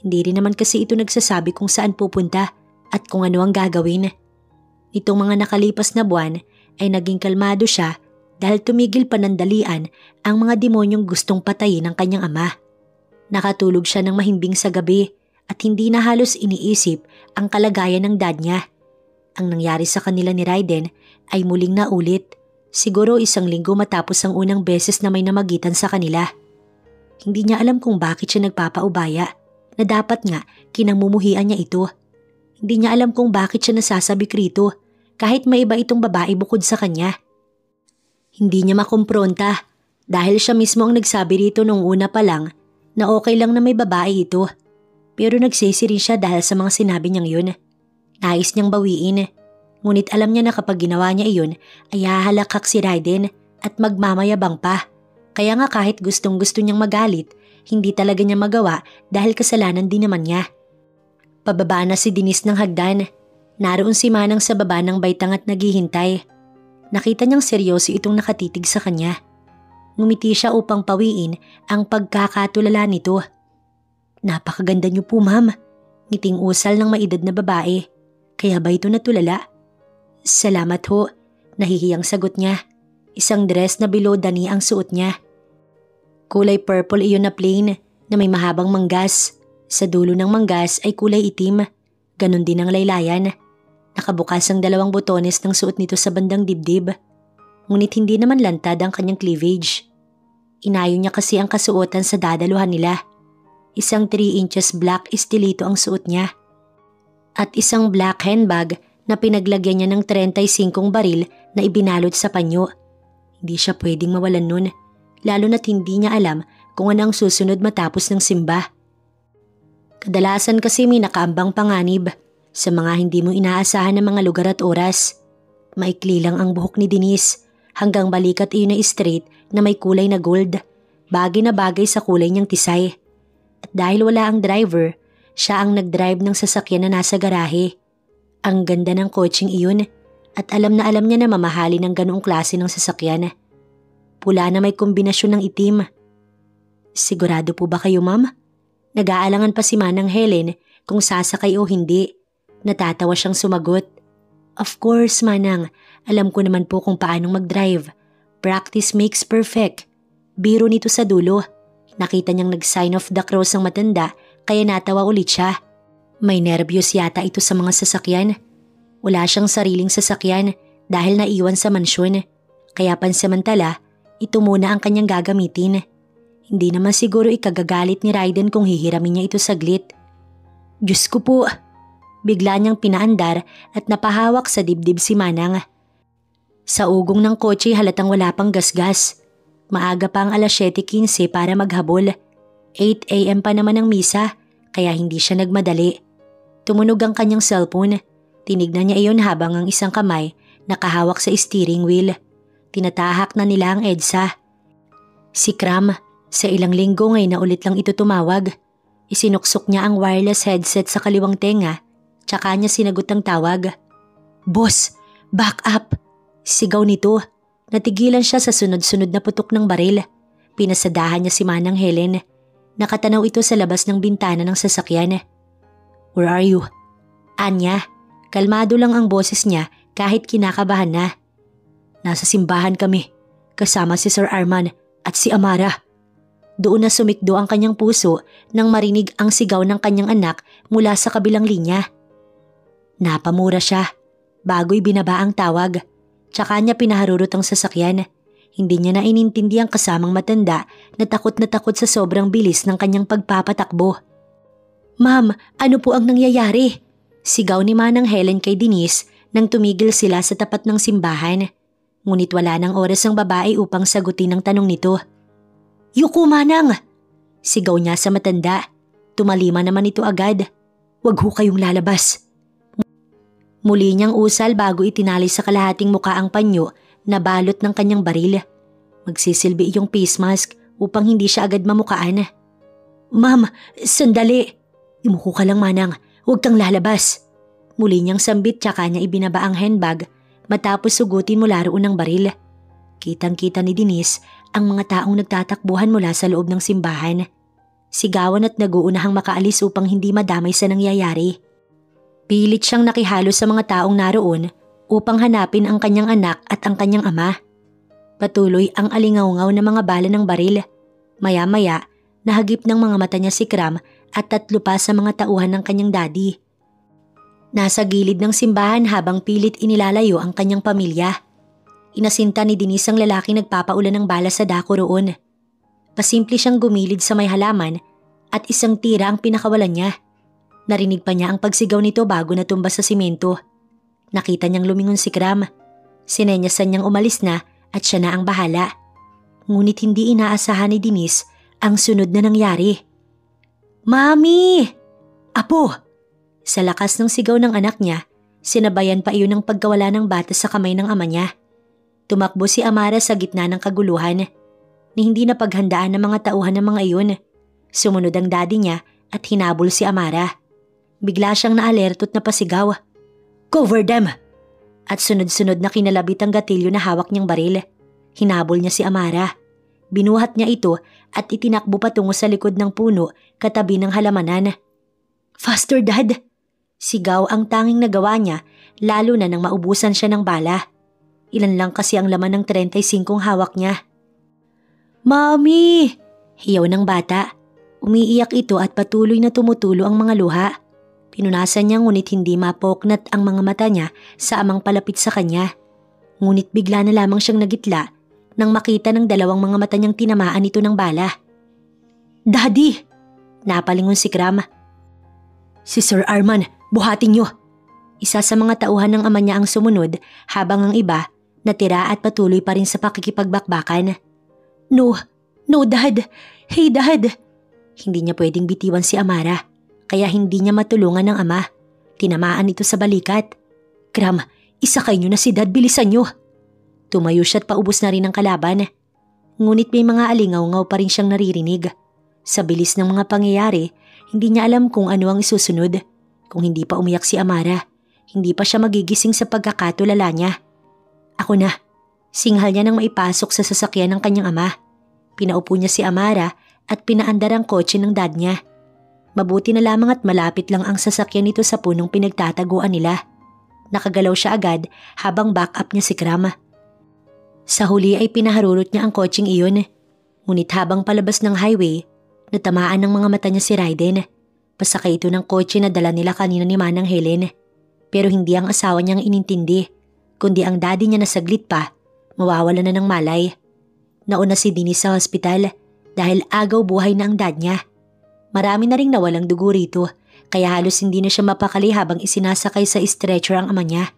Hindi rin naman kasi ito nagsasabi kung saan pupunta at kung ano ang gagawin. Itong mga nakalipas na buwan ay naging kalmado siya dahil tumigil panandalian ang mga demonyong gustong patayin ng kanyang ama. Nakatulog siya ng mahimbing sa gabi at hindi na halos iniisip ang kalagayan ng dad niya. Ang nangyari sa kanila ni Raiden ay muling naulit, siguro 1 linggo matapos ang unang beses na may namagitan sa kanila. Hindi niya alam kung bakit siya nagpapaubaya na dapat nga kinamumuhian niya ito. Hindi niya alam kung bakit siya nasasabik rito kahit may iba itong babae bukod sa kanya. Hindi niya makumpronta dahil siya mismo ang nagsabi rito nung una pa lang na okay lang na may babae ito. Pero nagsisi rin siya dahil sa mga sinabi niyang yun. Nais niyang bawiin. Ngunit alam niya na kapag ginawa niya iyon ay hahalakak si Raiden at magmamayabang pa. Kaya nga kahit gustong gusto niyang magalit, hindi talaga niya magawa dahil kasalanan din naman niya. Pababa na si Denise ng hagdan. Naroon si Manang sa baba ng baitang at naghihintay. Nakita niyang seryoso itong nakatitig sa kanya. Ngumiti siya upang pawiin ang pagkakatulala nito. Napakaganda niyo po, ma'am. Ngiting usal ng maedad na babae. Kaya ba ito natulala? Salamat ho. Nahihiyang sagot niya. Isang dress na below the knee ang suot niya. Kulay purple iyon na plain na may mahabang manggas. Sa dulo ng manggas ay kulay itim. Ganon din ang laylayan. Nakabukas ang 2 botones ng suot nito sa bandang dibdib. Ngunit hindi naman lantad ang kanyang cleavage. Inayo niya kasi ang kasuotan sa dadaluhan nila. Isang 3 inches black estilito ang suot niya. At isang black handbag na pinaglagyan niya ng 35 baril na ibinalot sa panyo. Hindi siya pwedeng mawalan nun, lalo na't hindi niya alam kung ano ang susunod matapos ng simba. Kadalasan kasi may nakaambang panganib sa mga hindi mo inaasahan na mga lugar at oras. Maikli lang ang buhok ni Denise hanggang balikat iyon na straight na may kulay na gold, bagay na bagay sa kulay niyang tisay. At dahil wala ang driver, siya ang nag-drive ng sasakyan na nasa garahe. Ang ganda ng kotseng iyon at alam na alam niya na mamahali ng ganoong klase ng sasakyan. Pula na may kombinasyon ng itim. Sigurado po ba kayo, ma'am? Nag-aalangan pa si Manang Helen kung sasakay o hindi. Natatawa siyang sumagot. Of course, Manang. Alam ko naman po kung paanong mag-drive. Practice makes perfect. Biro nito sa dulo. Nakita niyang nag-sign of the cross ang matanda kaya natawa ulit siya. May nervyos yata ito sa mga sasakyan. Wala siyang sariling sasakyan dahil naiwan sa mansyon. Kaya pansamantala, ito muna ang kanyang gagamitin. Hindi naman siguro ikagagalit ni Raiden kung hihiramin niya ito saglit. Diyos ko po! Bigla niyang pinaandar at napahawak sa dibdib si Manang. Sa ugong ng kotse halatang wala pang gasgas. Maaga pa ang 7:15 para maghabol. 8 a.m. pa naman ang misa kaya hindi siya nagmadali. Tumunog ang kanyang cellphone. Tinignan niya iyon habang ang isang kamay nakahawak sa steering wheel. Tinatahak na nila ang EDSA. Si Kram, sa ilang linggo ngayon na ulit lang ito tumawag. Isinuksok niya ang wireless headset sa kaliwang tenga, tsaka niya sinagot ang tawag. Boss, back up! Sigaw nito. Natigilan siya sa sunod-sunod na putok ng baril. Pinasadahan niya si Manang Helen. Nakatanaw ito sa labas ng bintana ng sasakyan. Where are you? Anya, kalmado lang ang boses niya kahit kinakabahan na. Nasa simbahan kami, kasama si Sir Arman at si Amara. Doon na sumikdo ang kanyang puso nang marinig ang sigaw ng kanyang anak mula sa kabilang linya. Napamura siya, bago'y binaba ang tawag. Tsaka niya pinaharurot ang sasakyan. Hindi niya na inintindi ang kasamang matanda na takot sa sobrang bilis ng kanyang pagpapatakbo. Ma'am, ano po ang nangyayari? Sigaw ni Manang Helen kay Denise nang tumigil sila sa tapat ng simbahan. Ngunit wala nang oras ang babae upang sagutin ang tanong nito. Yuko, Manang! Sigaw niya sa matanda. Tumalima naman ito agad. Wag ho kayong lalabas. Muli niyang usal bago itinali sa kalahating muka ang panyo na balot ng kanyang baril. Magsisilbi iyong face mask upang hindi siya agad mamukaan. Ma'am, sandali! Imuko ka lang, Manang. Huwag kang lalabas. Muli niyang sambit tsaka niya ibinaba ang handbag matapos sugutin mula roon ng baril. Kitang-kita ni Denise ang mga taong nagtatakbuhan mula sa loob ng simbahan. Sigawan at naguunahang makaalis upang hindi madamay sa nangyayari. Pilit siyang nakihalo sa mga taong naroon upang hanapin ang kanyang anak at ang kanyang ama. Patuloy ang alingaw-ngaw na mga bala ng baril. Maya-maya, nahagip ng mga mata niya si Kram at 3 pa sa mga tauhan ng kanyang daddy. Nasa gilid ng simbahan habang pilit inilalayo ang kanyang pamilya. Inasinta ni Denise ang lalaki nagpapaulan ng bala sa dako roon. Pasimple siyang gumilid sa may halaman at isang tira ang pinakawalan niya. Narinig pa niya ang pagsigaw nito bago natumba sa simento. Nakita niyang lumingon si Kram. Sinenyasan niyang umalis na at siya na ang bahala. Ngunit hindi inaasahan ni Denise ang sunod na nangyari. "Mami! Apo!" Sa lakas ng sigaw ng anak niya, sinabayan pa iyon ng pagkawala ng bata sa kamay ng ama niya. Tumakbo si Amara sa gitna ng kaguluhan, ni hindi na paghandaan ng mga tauhan ng mga iyon. Sumunod ang daddy niya at hinabol si Amara. Bigla siyang naalerto't napasigaw, "Cover them!" At sunod-sunod na kinalabit ang gatilyo na hawak niyang baril. Hinabol niya si Amara. Binuhat niya ito at itinakbo patungo sa likod ng puno katabi ng halamanan. "Faster, Dad!" Sigaw ang tanging nagawa niya, lalo na nang maubusan siya ng bala. Ilan lang kasi ang laman ng 35 hawak niya. "Mami!" Hiyaw ng bata. Umiiyak ito at patuloy na tumutulo ang mga luha. Pinunasan niya ngunit hindi mapoknat ang mga mata niya sa amang palapit sa kanya. Ngunit bigla na lamang siyang nagitla nang makita ng dalawang mga mata niyang tinamaan ito ng bala. "Daddy!" Napalingon si Kram. "Si Sir Arman, buhatin niyo!" Isa sa mga tauhan ng ama niya ang sumunod habang ang iba natira at patuloy pa rin sa pakikipagbakbakan. No, Dad! Hey, Dad!" Hindi niya pwedeng bitiwan si Amara, kaya hindi niya matulungan ng ama. Tinamaan ito sa balikat. "Kram, isakay niyo na si Dad, bilisan niyo!" Tumayo siya at paubos na rin ang kalaban. Ngunit may mga alingaw-ngaw pa rin siyang naririnig. Sa bilis ng mga pangyayari, hindi niya alam kung ano ang isusunod. Kung hindi pa umiyak si Amara, hindi pa siya magigising sa pagkakatulala niya. "Ako na." Singhal niya nang maipasok sa sasakyan ng kanyang ama. Pinaupo niya si Amara at pinaandar ang kotse ng dad niya. Mabuti na lamang at malapit lang ang sasakyan nito sa punong pinagtataguan nila. Nakagalaw siya agad habang back up niya si Kram. Sa huli ay pinaharurot niya ang kotseng iyon. Ngunit habang palabas ng highway, natamaan ng mga mata niya si Raiden. Pasakay ito ng kotse na dala nila kanina ni Manang Helen. Pero hindi ang asawa niyang inintindi, kundi ang daddy niya na saglit pa, mawawala na ng malay. Nauna si Denise sa hospital dahil agaw buhay na ang dad niya. Marami na ring nawalang dugo rito, kaya halos hindi na siya mapakali habang isinasakay sa stretcher ang ama niya.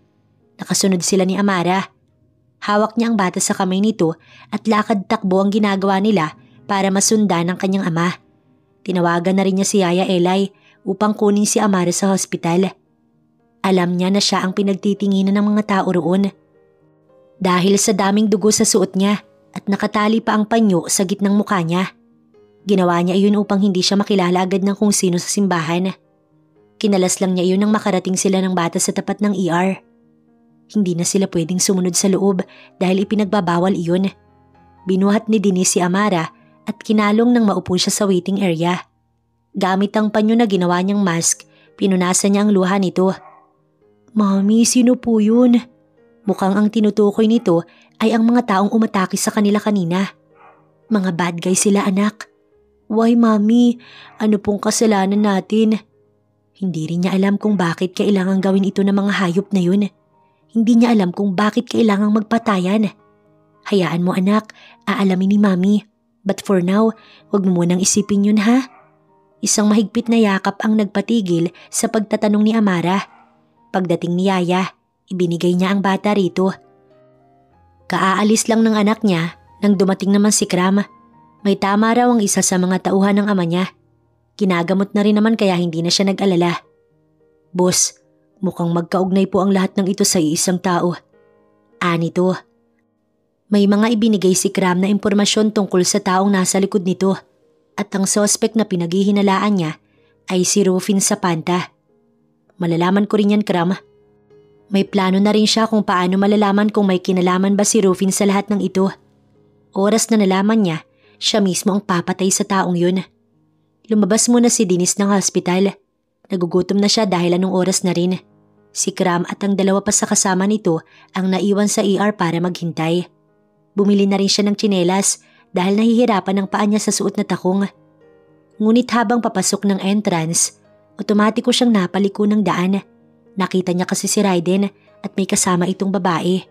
Nakasunod sila ni Amara. Hawak niya ang bata sa kamay nito at lakad-takbo ang ginagawa nila para masundan ng kanyang ama. Tinawagan na rin niya si Yaya Elay upang kunin si Amara sa hospital. Alam niya na siya ang pinagtitinginan ng mga tao roon. Dahil sa daming dugo sa suot niya at nakatali pa ang panyo sa gitnang mukha niya. Ginawa niya iyon upang hindi siya makilala agad ng kung sino sa simbahan. Kinalas lang niya iyon nang makarating sila ng bata sa tapat ng ER. Hindi na sila pwedeng sumunod sa loob dahil ipinagbabawal iyon. Binuhat ni Denise si Amara at kinalong nang maupo siya sa waiting area. Gamit ang panyo na ginawa niyang mask, pinunasan niya ang luha nito. "Mami, sino po yun?" Mukhang ang tinutukoy nito ay ang mga taong umatake sa kanila kanina. "Mga bad guys sila, anak." "Why, Mami? Ano pong kasalanan natin?" Hindi rin niya alam kung bakit kailangang gawin ito ng mga hayop na yun. Hindi niya alam kung bakit kailangang magpatayan. "Hayaan mo, anak, aalamin ni Mami. But for now, huwag mo munang isipin yun, ha?" Isang mahigpit na yakap ang nagpatigil sa pagtatanong ni Amara. Pagdating ni Yaya, ibinigay niya ang bata rito. Kaaalis lang ng anak niya nang dumating naman si Kram. May tama raw ang isa sa mga tauhan ng ama niya. Ginagamot na rin naman kaya hindi na siya nag-alala. "Boss, mukhang magkaugnay po ang lahat ng ito sa iisang tao." Anito. May mga ibinigay si Kram na impormasyon tungkol sa taong nasa likod nito at ang suspect na pinaghihinalaan niya ay si Rufin Sapanta. "Malalaman ko rin yan, Kram." May plano na rin siya kung paano malalaman kung may kinalaman ba si Rufin sa lahat ng ito. Oras na nalaman niya, siya mismo ang papatay sa taong yun. Lumabas muna si Denise ng hospital. Nagugutom na siya dahil anong oras na rin. Si Kram at ang dalawa pa sa kasama nito ang naiwan sa ER para maghintay. Bumili na rin siya ng tsinelas dahil nahihirapan ang paa niya sa suot na takong. Ngunit habang papasok ng entrance, otomatiko siyang napaliko ng daan. Nakita niya kasi si Raiden at may kasama itong babae.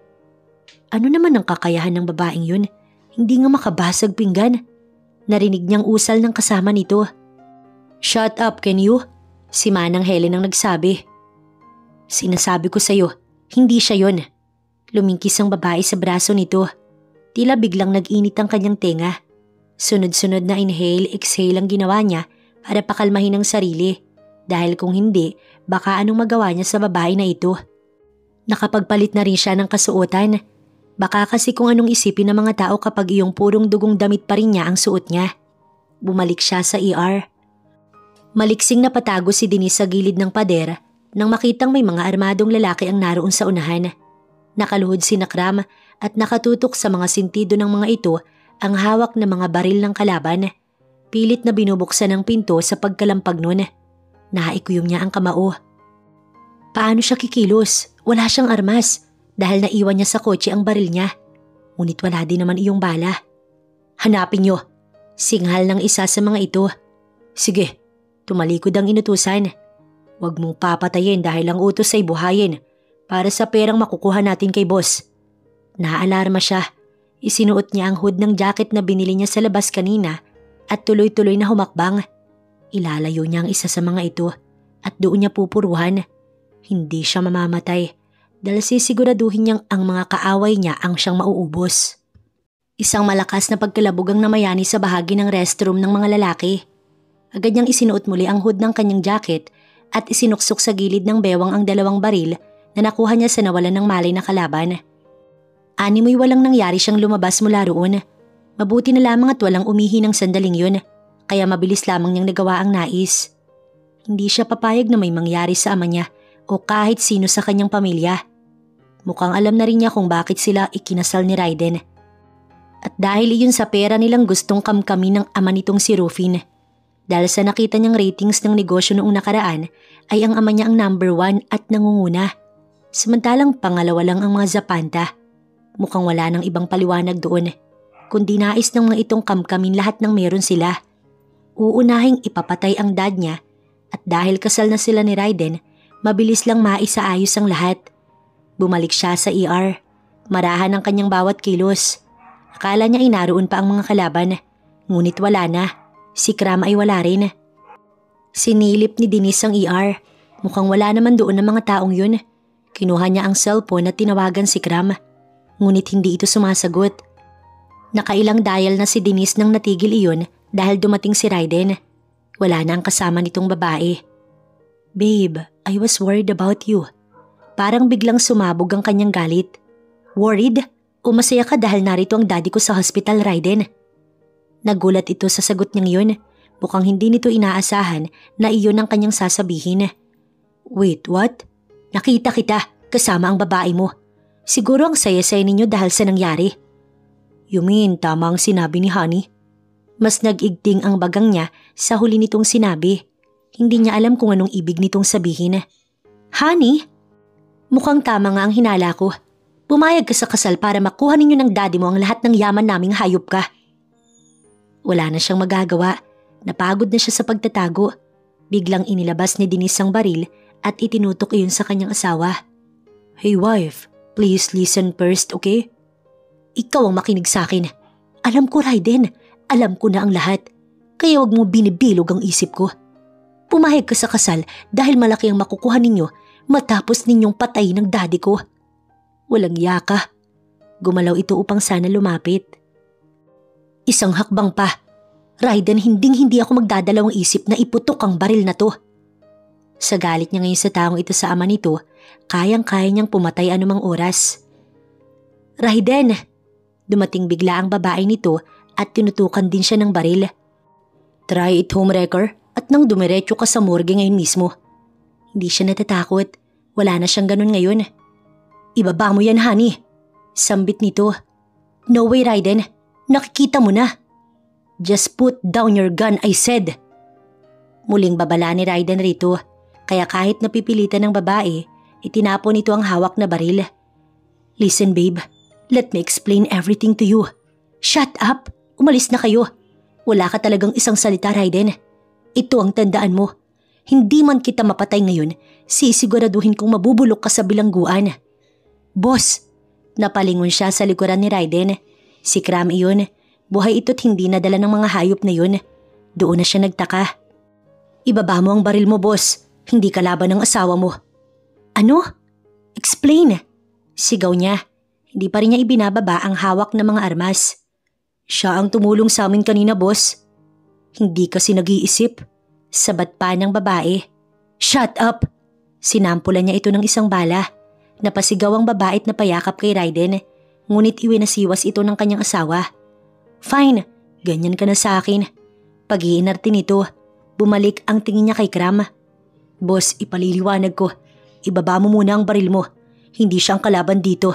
Ano naman ang kakayahan ng babaeng yun? Hindi nga makabasag pinggan. Narinig niyang usal ng kasama nito. "Shut up, can you?" Si Manang Helen ang nagsabi. Sinasabi ko sa'yo, hindi siya yon. Lumingkis ang babae sa braso nito. Tila biglang nag-init ang kanyang tenga. Sunod-sunod na inhale-exhale ang ginawa niya para pakalmahin ang sarili. Dahil kung hindi, baka anong magawa niya sa babae na ito. Nakapagpalit na rin siya ng kasuotan. Baka kasi kung anong isipin ng mga tao kapag iyong purong dugong damit pa rin niya ang suot niya. Bumalik siya sa ER. Maliksing na patago si Denise sa gilid ng pader nang makitang may mga armadong lalaki ang naroon sa unahan. Nakaluhod si Nakram at nakatutok sa mga sintido ng mga ito ang hawak na mga baril ng kalaban. Pilit na binubuksan ang pinto sa pagkalampag nun. Naikuyom niya ang kamao. Paano siya kikilos? Wala siyang armas dahil naiwan niya sa kotse ang baril niya. Ngunit wala din naman iyong bala. Hanapin niyo. Singhal ng isa sa mga ito. Sige, tumalikod ang inutusan. Huwag mong papatayin dahil ang utos ay buhayin para sa perang makukuha natin kay boss. Naalarma siya. Isinuot niya ang hood ng jacket na binili niya sa labas kanina at tuloy-tuloy na humakbang. Ilalayo niya ang isa sa mga ito at doon niya pupuruhan. Hindi siya mamamatay dahil sisiguraduhin niyang ang mga kaaway niya ang siyang mauubos. Isang malakas na pagkalabog ang namayani sa bahagi ng restroom ng mga lalaki. Agad niyang isinuot muli ang hood ng kanyang jacket at isinuksok sa gilid ng bewang ang dalawang baril na nakuha niya sa nawalan ng malay na kalaban. Animoy walang nangyari siyang lumabas mula roon. Mabuti na lamang at walang umihi ng sandaling yun, kaya mabilis lamang niyang nagawa ang nais. Hindi siya papayag na may mangyari sa ama niya o kahit sino sa kanyang pamilya. Mukhang alam na rin niya kung bakit sila ikinasal ni Raiden. At dahil iyon sa pera nilang gustong kamkamin ng ama nitong si Rufin. Dahil sa nakita niyang ratings ng negosyo noong nakaraan ay ang ama niya ang number 1 at nangunguna. Samantalang pangalawa lang ang mga Zapanta. Mukhang wala nang ibang paliwanag doon, kundi nais ng mga itong kamkamin lahat ng meron sila. Uunahing ipapatay ang dad niya at dahil kasal na sila ni Raiden, mabilis lang maisaayos ang lahat. Bumalik siya sa ER. Marahan ang kanyang bawat kilos. Akala niya ay naroon pa ang mga kalaban, ngunit wala na. Si Kram ay wala rin. Sinilip ni Denise ang ER. Mukhang wala naman doon ang mga taong yun. Kinuha niya ang cellphone at tinawagan si Kram. Ngunit hindi ito sumasagot. Nakailang dial na si Denise nang natigil iyon dahil dumating si Raiden. Wala na ang kasama nitong babae. Babe, I was worried about you. Parang biglang sumabog ang kanyang galit. Worried? O masaya ka dahil narito ang daddy ko sa hospital, Raiden? Nagulat ito sa sagot niyang yun. Mukhang hindi nito inaasahan na iyon ang kanyang sasabihin. Wait, what? Nakita kita kasama ang babae mo. Siguro ang saya-saya ninyo dahil sa nangyari. You mean tama ang sinabi ni Honey? Mas nag-igting ang bagang niya sa huli nitong sinabi. Hindi niya alam kung anong ibig nitong sabihin. Honey? Mukhang tama nga ang hinala ko. Pumayag ka sa kasal para makuha ninyo ng daddy mo ang lahat ng yaman naming hayop ka. Wala na siyang magagawa. Napagod na siya sa pagtatago. Biglang inilabas ni Denise ang baril at itinutok iyon sa kanyang asawa. Hey wife, please listen first, okay? Ikaw ang makinig sa akin. Alam ko, Raiden. Alam ko na ang lahat. Kaya wag mo binibilog ang isip ko. Pumayag ka sa kasal dahil malaki ang makukuha ninyo matapos ninyong patay ng daddy ko. Walang yaka. Gumalaw ito upang sana lumapit. Isang hakbang pa. Raiden, hindi ako magdadalawang isip na iputok ang baril na to. Sa galit niya ngayon sa taong ito sa ama nito, kayang-kaya niyang pumatay anumang oras. Raiden! Dumating bigla ang babae nito at tinutukan din siya ng baril. Try it homewrecker at nang dumiretso ka sa morgue ngayon mismo. Hindi siya natatakot. Wala na siyang ganun ngayon. Ibaba mo yan, honey. Sambit nito. No way, Raiden. Nakikita mo na. Just put down your gun, I said. Muling babala ni Raiden rito, kaya kahit napipilitan ng babae, itinapon ito ang hawak na baril. Listen babe, let me explain everything to you. Shut up! Umalis na kayo. Wala ka talagang isang salita, Raiden. Ito ang tandaan mo. Hindi man kita mapatay ngayon, sisiguraduhin kong mabubulok ka sa bilangguan. Boss! Napalingon siya sa likuran ni Raiden. Si Kram iyon. Buhay ito't hindi nadala ng mga hayop na yun. Doon na siya nagtaka. Ibaba mo ang baril mo, boss. Hindi kalaban ng asawa mo. Ano? Explain! Sigaw niya. Hindi pa rin niya ibinababa ang hawak ng mga armas. Siya ang tumulong sa amin kanina, boss. Hindi kasi nag-iisip. Sabat pa ng babae. Shut up! Sinampulan niya ito ng isang bala. Napasigaw ang babae at napayakap kay Raiden, ngunit iwinasiwas ito ng kanyang asawa. Fine, ganyan ka na sa akin. Pag-iinarte nito, bumalik ang tingin niya kay Kram. Boss, ipaliliwanag ko. Ibaba mo muna ang baril mo. Hindi siyang kalaban dito.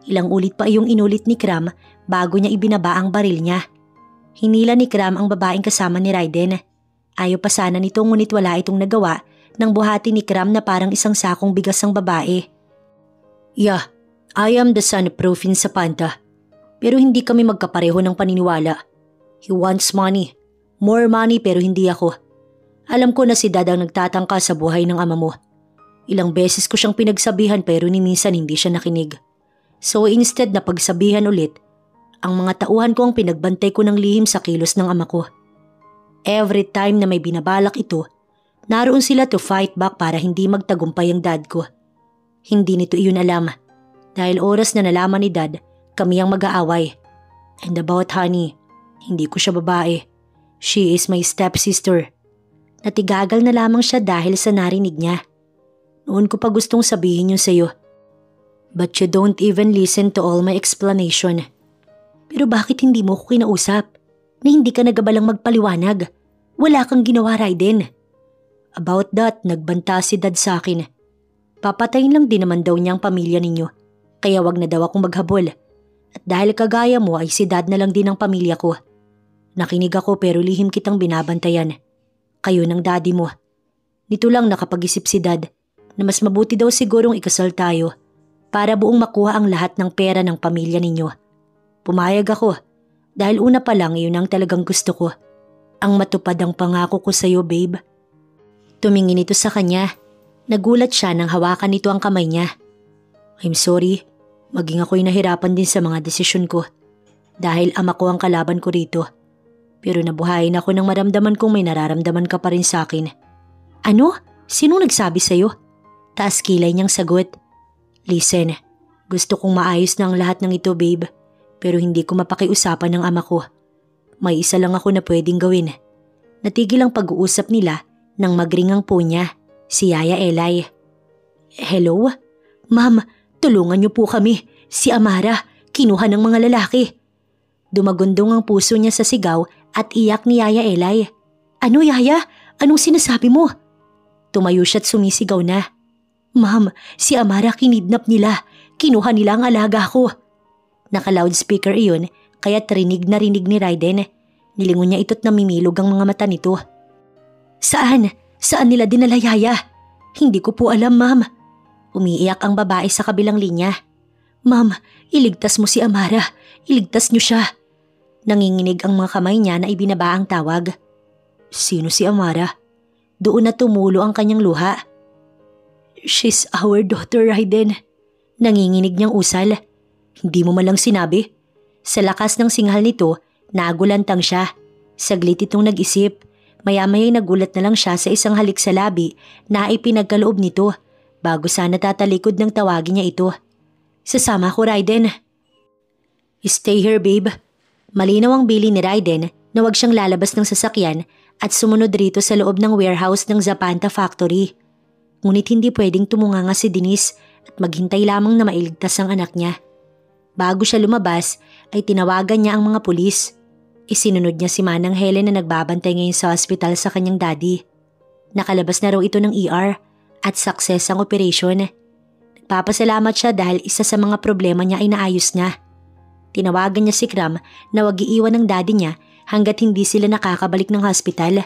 Ilang ulit pa iyong inulit ni Kram bago niya ibinaba ang baril niya. Hinila ni Kram ang babaeng kasama ni Raiden. Ayaw pa sana nito ngunit wala itong nagawa nang buhati ni Kram na parang isang sakong bigas ang babae. Yeah, I am the son of Profin Sapanta. Pero hindi kami magkapareho ng paniniwala. He wants money. More money pero hindi ako. Alam ko na si Dad ang nagtatangka sa buhay ng ama mo. Ilang beses ko siyang pinagsabihan pero ni minsan hindi siya nakinig. So instead na pagsabihan ulit, ang mga tauhan ko ang pinagbantay ko ng lihim sa kilos ng ama ko. Every time na may binabalak ito, naroon sila to fight back para hindi magtagumpay ang dad ko. Hindi nito iyon alam. Dahil oras na nalaman ni Dad, kami ang mag-aaway. And about Honey, hindi ko siya babae. She is my stepsister. Natigagal na lamang siya dahil sa narinig niya. Noon ko pa gustong sabihin yun sa'yo. But you don't even listen to all my explanation. Pero bakit hindi mo ko kinausap? Na hindi ka nagabalang magpaliwanag. Wala kang ginawa, Raiden. About that, nagbanta si Dad sa akin. Papatayin lang din naman daw niya ang pamilya ninyo. Kaya wag na daw akong maghabol. At dahil kagaya mo ay si Dad na lang din ang pamilya ko. Nakinig ako pero lihim kitang binabantayan. Kayo ng daddy mo. Nito lang nakapag-isip si Dad na mas mabuti daw sigurong ikasal tayo para buong makuha ang lahat ng pera ng pamilya ninyo. Pumayag ako dahil una pa lang yun ang talagang gusto ko. Ang matupad ang pangako ko sa'yo, babe. Tumingin ito sa kanya. Nagulat siya nang hawakan nito ang kamay niya. I'm sorry, maging ako'y nahirapan din sa mga desisyon ko dahil ama ko ang kalaban ko rito. Pero nabuhayin ako nang maramdaman kong may nararamdaman ka pa rin sa akin. Ano? Sinong nagsabi sa'yo? Taas kilay niyang sagot. Listen, gusto kong maayos na ang lahat ng ito, babe, pero hindi ko mapakiusapan ng ama ko. May isa lang ako na pwedeng gawin. Natigil ang pag-uusap nila nang magring ang phone niya. Si Yaya Eli. Hello? Ma'am, tulungan niyo po kami. Si Amara, kinuha ng mga lalaki. Dumagundong ang puso niya sa sigaw at iyak ni Yaya Eli. Ano, Yaya? Anong sinasabi mo? Tumayo siya at sumisigaw na. Ma'am, si Amara kinidnap nila. Kinuha nila ang alaga ko. Naka-loudspeaker iyon kaya't rinig na rinig ni Raiden. Nilingon niya ito't namimilog ang mga mata nito. Saan? Saan nila dinala, Yaya? Hindi ko po alam, ma'am. Umiiyak ang babae sa kabilang linya. Ma'am, iligtas mo si Amara. Iligtas niyo siya. Nanginginig ang mga kamay niya na ibinaba ang tawag. Sino si Amara? Doon na tumulo ang kanyang luha. She's our daughter, Raiden. Nanginginig niyang usal. Hindi mo malang sinabi. Sa lakas ng singhal nito, nagulantang siya. Saglit itong nag-isip. Maya-maya'y nagulat na lang siya sa isang halik sa labi na ipinagkaloob nito bago sana tatalikod ng tawagin niya ito. Sasama ko, Raiden. Stay here, babe. Malinaw ang bili ni Raiden na wag siyang lalabas ng sasakyan at sumunod rito sa loob ng warehouse ng Zapanta Factory. Ngunit hindi pwedeng tumunganga si Denise at maghintay lamang na mailigtas ang anak niya. Bago siya lumabas ay tinawagan niya ang mga pulis. Isinunod niya si Manang Helen na nagbabantay ngayon sa hospital sa kanyang daddy. Nakalabas na raw ito ng ER at success ang operasyon. Nagpapasalamat siya dahil isa sa mga problema niya ay naayos na. Tinawagan niya si Kram na wag iiwan ng daddy niya hanggat hindi sila nakakabalik ng hospital.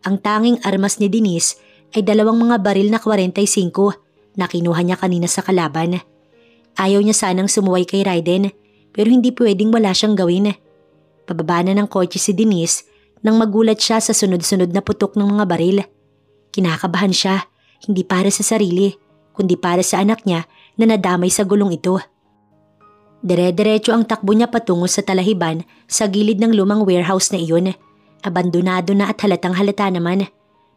Ang tanging armas ni Denise ay 2 mga baril na 45 na kinuha niya kanina sa kalaban. Ayaw niya sanang sumuway kay Raiden pero hindi pwedeng wala siyang gawin. Pababa na ng kotse si Denise nang magulat siya sa sunod-sunod na putok ng mga baril. Kinakabahan siya, hindi para sa sarili, kundi para sa anak niya na nadamay sa gulong ito. Dire-diretso ang takbo niya patungo sa talahiban sa gilid ng lumang warehouse na iyon. Abandonado na at halatang halata naman.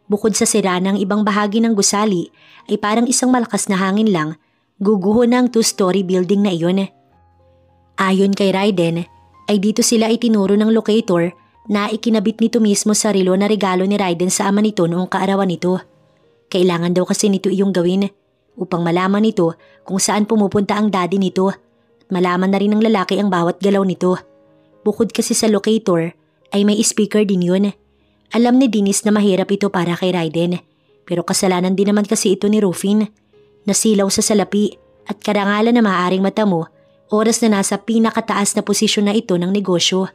Bukod sa sira ng ibang bahagi ng gusali, ay parang isang malakas na hangin lang, guguho ng 2-story building na iyon. Ayon kay Raiden, ay dito sila itinuro ng locator na ikinabit nito mismo sa relo na regalo ni Raiden sa ama nito noong kaarawan nito. Kailangan daw kasi nito iyong gawin upang malaman nito kung saan pumupunta ang daddy nito at malaman na rin ng lalaki ang bawat galaw nito. Bukod kasi sa locator, ay may speaker din yun. Alam ni Denise na mahirap ito para kay Raiden, pero kasalanan din naman kasi ito ni Rufin. Nasilaw sa salapi at karangalan na maaaring matamo oras na nasa pinakataas na posisyon na ito ng negosyo.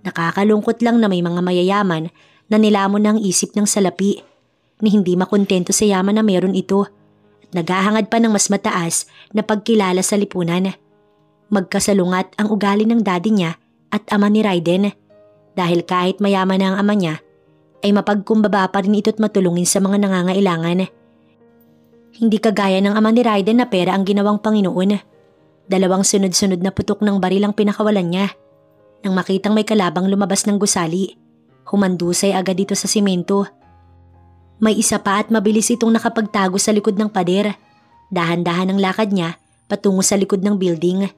Nakakalungkot lang na may mga mayayaman na nilamon ng isip ng salapi ni hindi makontento sa yaman na meron ito at naghahangad pa ng mas mataas na pagkilala sa lipunan. Magkasalungat ang ugali ng daddy niya at ama ni Raiden dahil kahit mayaman na ang ama niya ay mapagkumbaba pa rin ito't matulungin sa mga nangangailangan. Hindi kagaya ng ama ni Raiden na pera ang ginawang Panginoon. 2 sunod-sunod na putok ng baril ang pinakawalan niya. Nang makitang may kalabang lumabas ng gusali, humandusay agad dito sa simento. May isa pa at mabilis itong nakapagtago sa likod ng pader. Dahan-dahan ang lakad niya patungo sa likod ng building.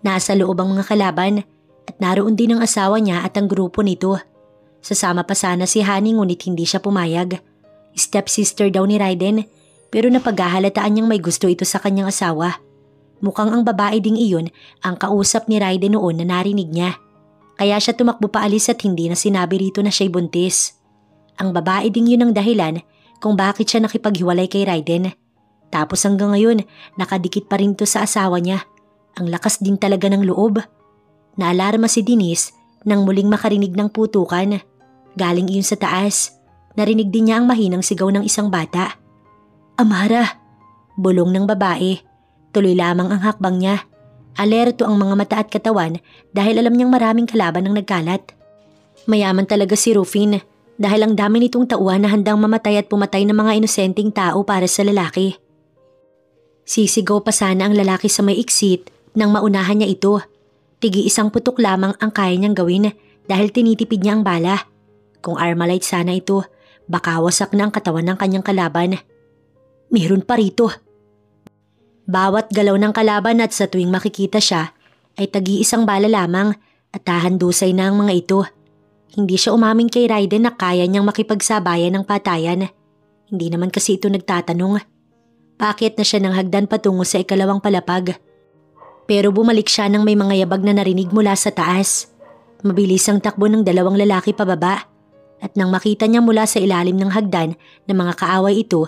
Nasa loob ang mga kalaban at naroon din ang asawa niya at ang grupo nito. Sasama pa sana si Honey ngunit hindi siya pumayag. Stepsister daw ni Raiden pero napaghahalataan niyang may gusto ito sa kanyang asawa. Mukhang ang babae ding iyon ang kausap ni Raiden noon na narinig niya. Kaya siya tumakbo paalis at hindi na sinabi rito na siya'y buntis. Ang babae ding yun ang dahilan kung bakit siya nakipaghiwalay kay Raiden. Tapos hanggang ngayon nakadikit pa rin to sa asawa niya. Ang lakas din talaga ng loob. Naalarma si Denise nang muling makarinig ng putukan. Galing iyon sa taas. Narinig din niya ang mahinang sigaw ng isang bata. "Amara!" Bulong ng babae. Tuloy lamang ang hakbang niya. Alerto ang mga mata at katawan dahil alam niyang maraming kalaban ang nagkalat. Mayaman talaga si Rufin dahil ang dami nitong tauhan na handang mamatay at pumatay ng mga inosenteng tao para sa lalaki. Sisigaw pa sana ang lalaki sa may iksit nang maunahan niya ito. Tigi-isang putok lamang ang kaya niyang gawin dahil tinitipid niya ang bala. Kung Armalite sana ito, baka wasak na ang katawan ng kanyang kalaban. Meron pa rito. Bawat galaw ng kalaban at sa tuwing makikita siya ay tagi-isang bala lamang at tahandusay na ang mga ito. Hindi siya umamin kay Raiden na kaya niyang makipagsabayan ng patayan. Hindi naman kasi ito nagtatanong. Paakyat na siya ng hagdan patungo sa ikalawang palapag. Pero bumalik siya nang may mga yabag na narinig mula sa taas. Mabilis ang takbo ng 2 lalaki pababa at nang makita niya mula sa ilalim ng hagdan na mga kaaway ito,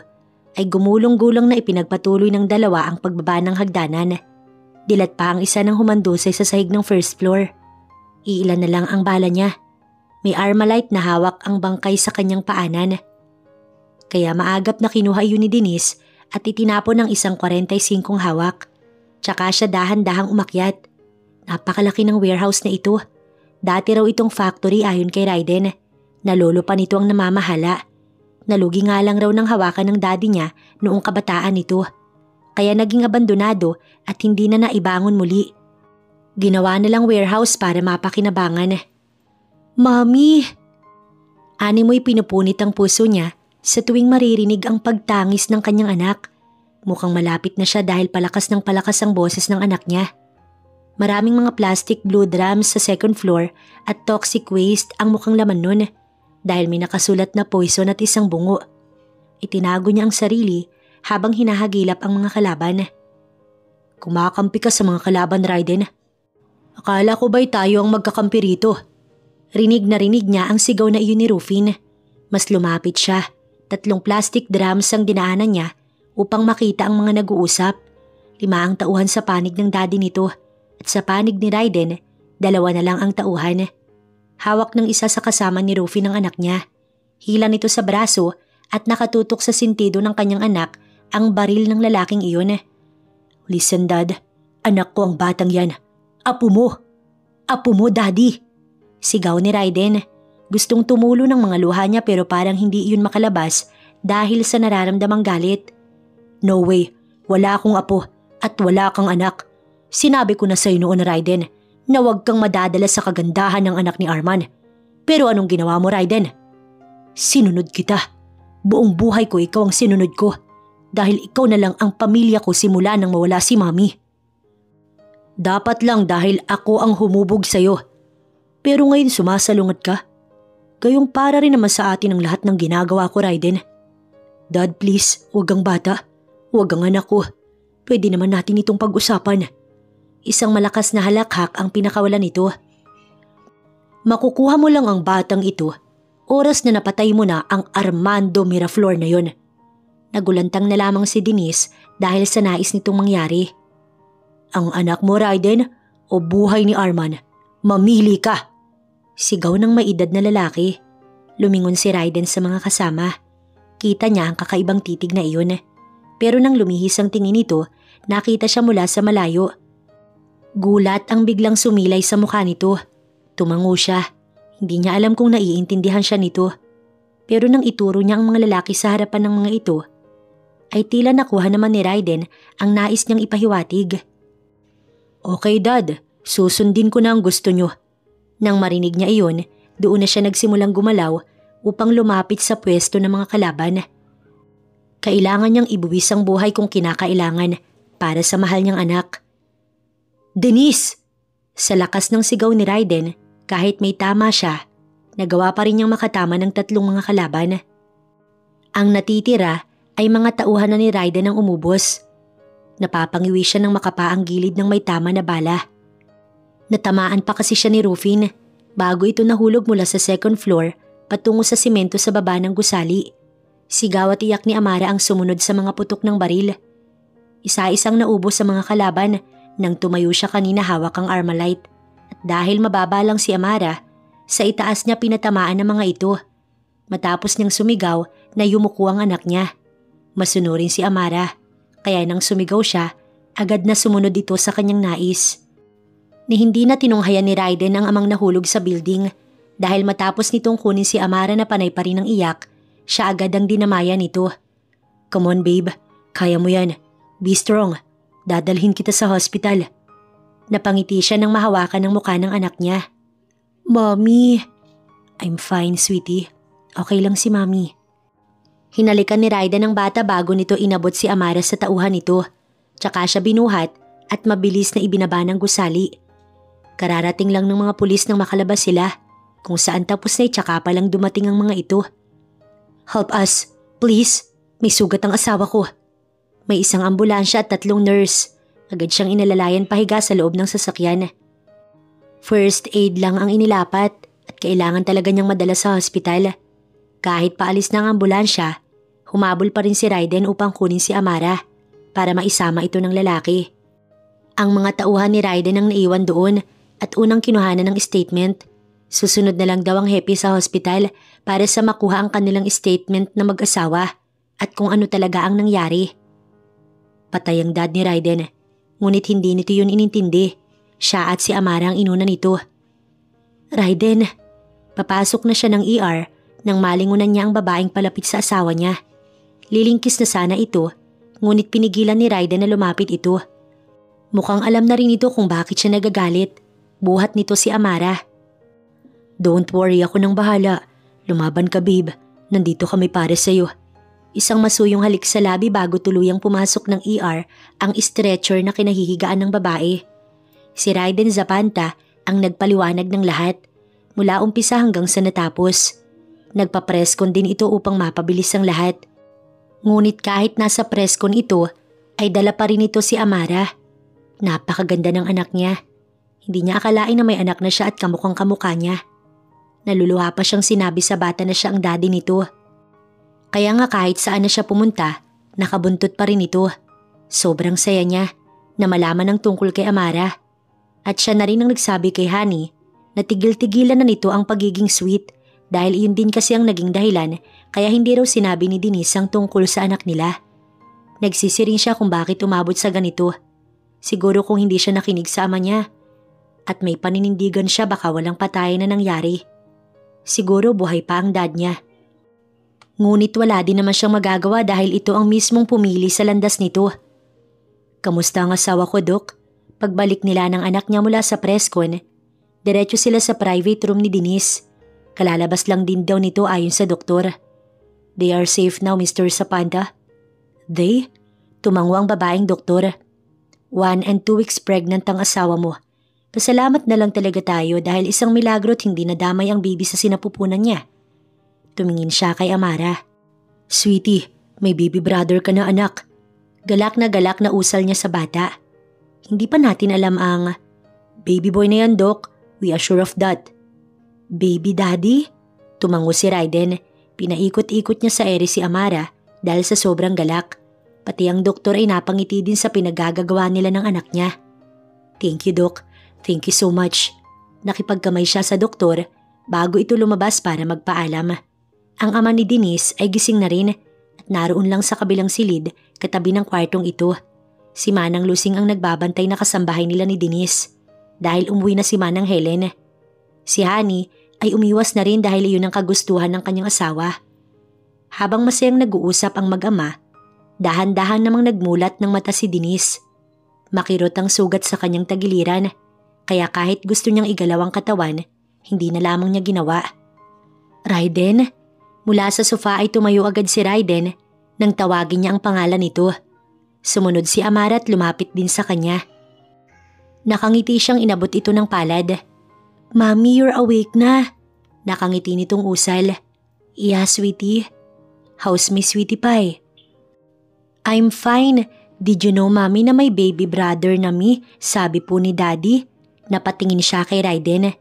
ay gumulong-gulong na ipinagpatuloy ng 2 ang pagbaba ng hagdanan. Dilat pa ang isa ng humandusay sa sahig ng first floor. Iilan na lang ang bala niya. May Armalite na hawak ang bangkay sa kanyang paanan. Kaya maagap na kinuha yun ni Denise at itinapon ng isang 45 hawak. Tsaka siya dahan-dahang umakyat. Napakalaki ng warehouse na ito. Dati raw itong factory ayon kay Raiden. Nalolo pa nito ang namamahala. Nalugi nga lang raw ng hawakan ng daddy niya noong kabataan nito. Kaya naging abandonado at hindi na naibangon muli. Ginawa nilang warehouse para mapakinabangan. "Mami!" Animoy pinupunit ang puso niya sa tuwing maririnig ang pagtangis ng kanyang anak. Mukhang malapit na siya dahil palakas ng palakas ang boses ng anak niya. Maraming mga plastic blue drums sa second floor at toxic waste ang mukhang laman nun. Dahil may nakasulat na poison at isang bungo. Itinago niya ang sarili habang hinahagilap ang mga kalaban. "Kumakampi ka sa mga kalaban, Raiden. Akala ko ba'y tayo ang magkakampi rito?" Rinig na rinig niya ang sigaw na iyon ni Rufin. Mas lumapit siya. 3 plastic drums ang dinaanan niya upang makita ang mga nag-uusap. 5 ang tauhan sa panig ng daddy nito at sa panig ni Raiden, 2 na lang ang tauhan. Hawak ng isa sa kasama ni Rufin ang anak niya. Hila nito sa braso at nakatutok sa sintido ng kanyang anak ang baril ng lalaking iyon. "Listen, Dad. Anak ko ang batang yan. Apo mo! Apo mo, Daddy!" Sigaw ni Raiden. Gustong tumulo ng mga luha niya pero parang hindi iyon makalabas dahil sa nararamdamang galit. "No way. Wala akong apo at wala kang anak. Sinabi ko na sa'yo noon, Raiden, na huwag kang madadala sa kagandahan ng anak ni Arman. Pero anong ginawa mo, Raiden? Sinunod kita. Buong buhay ko ikaw ang sinunod ko dahil ikaw na lang ang pamilya ko simula nang mawala si Mami. Dapat lang dahil ako ang humubog sa'yo. Pero ngayon sumasalungat ka. Gayong para rin naman sa atin ang lahat ng ginagawa ko, Raiden. Dad, please, huwag kang bata. Huwag kang anak ko. Pwede naman natin itong pag-usapan. Isang malakas na halakhak ang pinakawalan nito. Makukuha mo lang ang batang ito oras na napatay mo na ang Armando Miraflor na yon. Nagulantang na lamang si Denise dahil sa nais nitong mangyari. Ang anak mo, Raiden, o buhay ni Arman? Mamili ka! Sigaw ng may edad na lalaki. Lumingon si Raiden sa mga kasama. Kita niya ang kakaibang titig na iyon. Pero nang lumihis ang tingin nito, nakita siya mula sa malayo. Gulat ang biglang sumilay sa mukha nito. Tumango siya. Hindi niya alam kung naiintindihan siya nito. Pero nang ituro niya ang mga lalaki sa harapan ng mga ito, ay tila nakuha naman ni Raiden ang nais niyang ipahiwatig. Okay, Dad. Susundin ko na ang gusto niyo. Nang marinig niya iyon, doon na siya nagsimulang gumalaw upang lumapit sa pwesto ng mga kalaban. Kailangan niyang ibuwis ang buhay kung kinakailangan para sa mahal niyang anak. Denise! Sa lakas ng sigaw ni Raiden, kahit may tama siya, nagawa pa rin niyang makatama ng tatlong mga kalaban. Ang natitira ay mga tauhan na ni Raiden ang umubos. Napapangiwi siya ng makapaang gilid ng may tama na bala. Natamaan pa kasi siya ni Rufin bago ito nahulog mula sa second floor patungo sa simento sa baba ng gusali. Sigaw at iyak ni Amara ang sumunod sa mga putok ng baril. Isa-isang naubos sa mga kalaban nang tumayo siya kanina hawak ang Armalite. At dahil mababa lang si Amara, sa itaas niya pinatamaan ng mga ito. Matapos niyang sumigaw na yumuko ang anak niya. Masunurin si Amara, kaya nang sumigaw siya, agad na sumunod ito sa kanyang nais. Ni hindi na tinunghayan ni Raiden ang amang nahulog sa building dahil matapos nitong kunin si Amara na panay pa rin ng iyak, siya agad ang dinamaya nito. Come on babe, kaya mo yan. Be strong, dadalhin kita sa hospital. Napangiti siya nang mahawakan ng mukha ng anak niya. Mommy! I'm fine, sweetie. Okay lang si Mommy. Hinalikan ni Raiden ang bata bago nito inabot si Amara sa tauhan nito. Tsaka siya binuhat at mabilis na ibinaba ng gusali. Kararating lang ng mga pulis nang makalabas sila, kung saan tapos na tsaka pa lang dumating ang mga ito. Help us, please. May sugat ang asawa ko. May isang ambulansya at 3 nurse. Agad siyang inalalayan pahiga sa loob ng sasakyan. First aid lang ang inilapat at kailangan talaga niyang madala sa hospital. Kahit paalis na ang ambulansya, humabol pa rin si Raiden upang kunin si Amara para maisama ito ng lalaki. Ang mga tauhan ni Raiden ang naiwan doon at unang kinuhanan ng statement. Susunod na lang daw ang hepe sa hospital para sa makuha ang kanilang statement na mag-asawa at kung ano talaga ang nangyari. Patay ang dad ni Raiden. Ngunit hindi nito yun inintindi. Siya at si Amara ang inuna nito. Raiden, papasok na siya ng ER nang malingunan niya ang babaeng palapit sa asawa niya. Lilingkis na sana ito, ngunit pinigilan ni Raiden na lumapit ito. Mukhang alam na rin ito kung bakit siya nagagalit. Buhat nito si Amara. Don't worry, ako nang bahala. Lumaban ka babe, nandito kami para sa'yo. Isang masuyong halik sa labi bago tuluyang pumasok ng ER ang stretcher na kinahihigaan ng babae. Si Raiden Zapanta ang nagpaliwanag ng lahat, mula umpisa hanggang sa natapos. Nagpa-preskon din ito upang mapabilis ang lahat. Ngunit kahit nasa preskon ito, ay dala pa rin ito si Amara. Napakaganda ng anak niya. Hindi niya akalain na may anak na siya at kamukhang kamukha niya. Naluluha pa siyang sinabi sa bata na siya ang daddy nito. Kaya nga kahit saan na siya pumunta, nakabuntot pa rin ito. Sobrang saya niya na malaman ng tungkol kay Amara. At siya na rin ang nagsabi kay Honey na tigil-tigilan na nito ang pagiging sweet dahil iyon din kasi ang naging dahilan kaya hindi raw sinabi ni Denise ang tungkol sa anak nila. Nagsisiring siya kung bakit umabot sa ganito. Siguro kung hindi siya nakinig sa ama niya. At may paninindigan siya baka walang patayan na nangyari. Siguro buhay pa ang dad niya. Ngunit wala din naman siyang magagawa dahil ito ang mismong pumili sa landas nito. Kamusta ang asawa ko, Dok? Pagbalik nila ng anak niya mula sa preskon, diretso sila sa private room ni Denise. Kalalabas lang din daw nito ayon sa doktor. They are safe now, Mr. Zapanta. They? Tumango ang babaeng doktor. 1 and 2 weeks pregnant ang asawa mo. Pasalamat na lang talaga tayo dahil isang milagro't hindi nadamay ang baby sa sinapupunan niya. Tumingin siya kay Amara. Sweetie, may baby brother ka na anak. Galak na usal niya sa bata. Hindi pa natin alam ang… Baby boy na yan, Doc. We are sure of that. Baby daddy? Tumango si Raiden. Pinaikot-ikot niya sa ere si Amara dahil sa sobrang galak. Pati ang doktor ay napangiti din sa pinagagagawa nila ng anak niya. Thank you, Doc. Thank you so much. Nakipagkamay siya sa doktor bago ito lumabas para magpaalam. Ang ama ni Denise ay gising na rin at naroon lang sa kabilang silid katabi ng kwartong ito. Si Manang Lusing ang nagbabantay na kasambahay nila ni Denise dahil umuwi na si Manang Helen. Si Honey ay umiwas na rin dahil iyon ang kagustuhan ng kanyang asawa. Habang masayang nag-uusap ang mag-ama, dahan-dahan namang nagmulat ng mata si Denise. Makirot ang sugat sa kanyang tagiliran, kaya kahit gusto niyang igalaw ang katawan, hindi na lamang niya ginawa. Raiden? Mula sa sofa ay tumayo agad si Raiden nang tawagin niya ang pangalan nito. Sumunod si Amara at lumapit din sa kanya. Nakangiti siyang inabot ito ng palad. Mommy, you're awake na. Nakangiti nitong usal. Yeah, sweetie. How's me, sweetie pie? I'm fine. Did you know, Mommy, na may baby brother na me? Sabi po ni Daddy. Napatingin siya kay Raiden.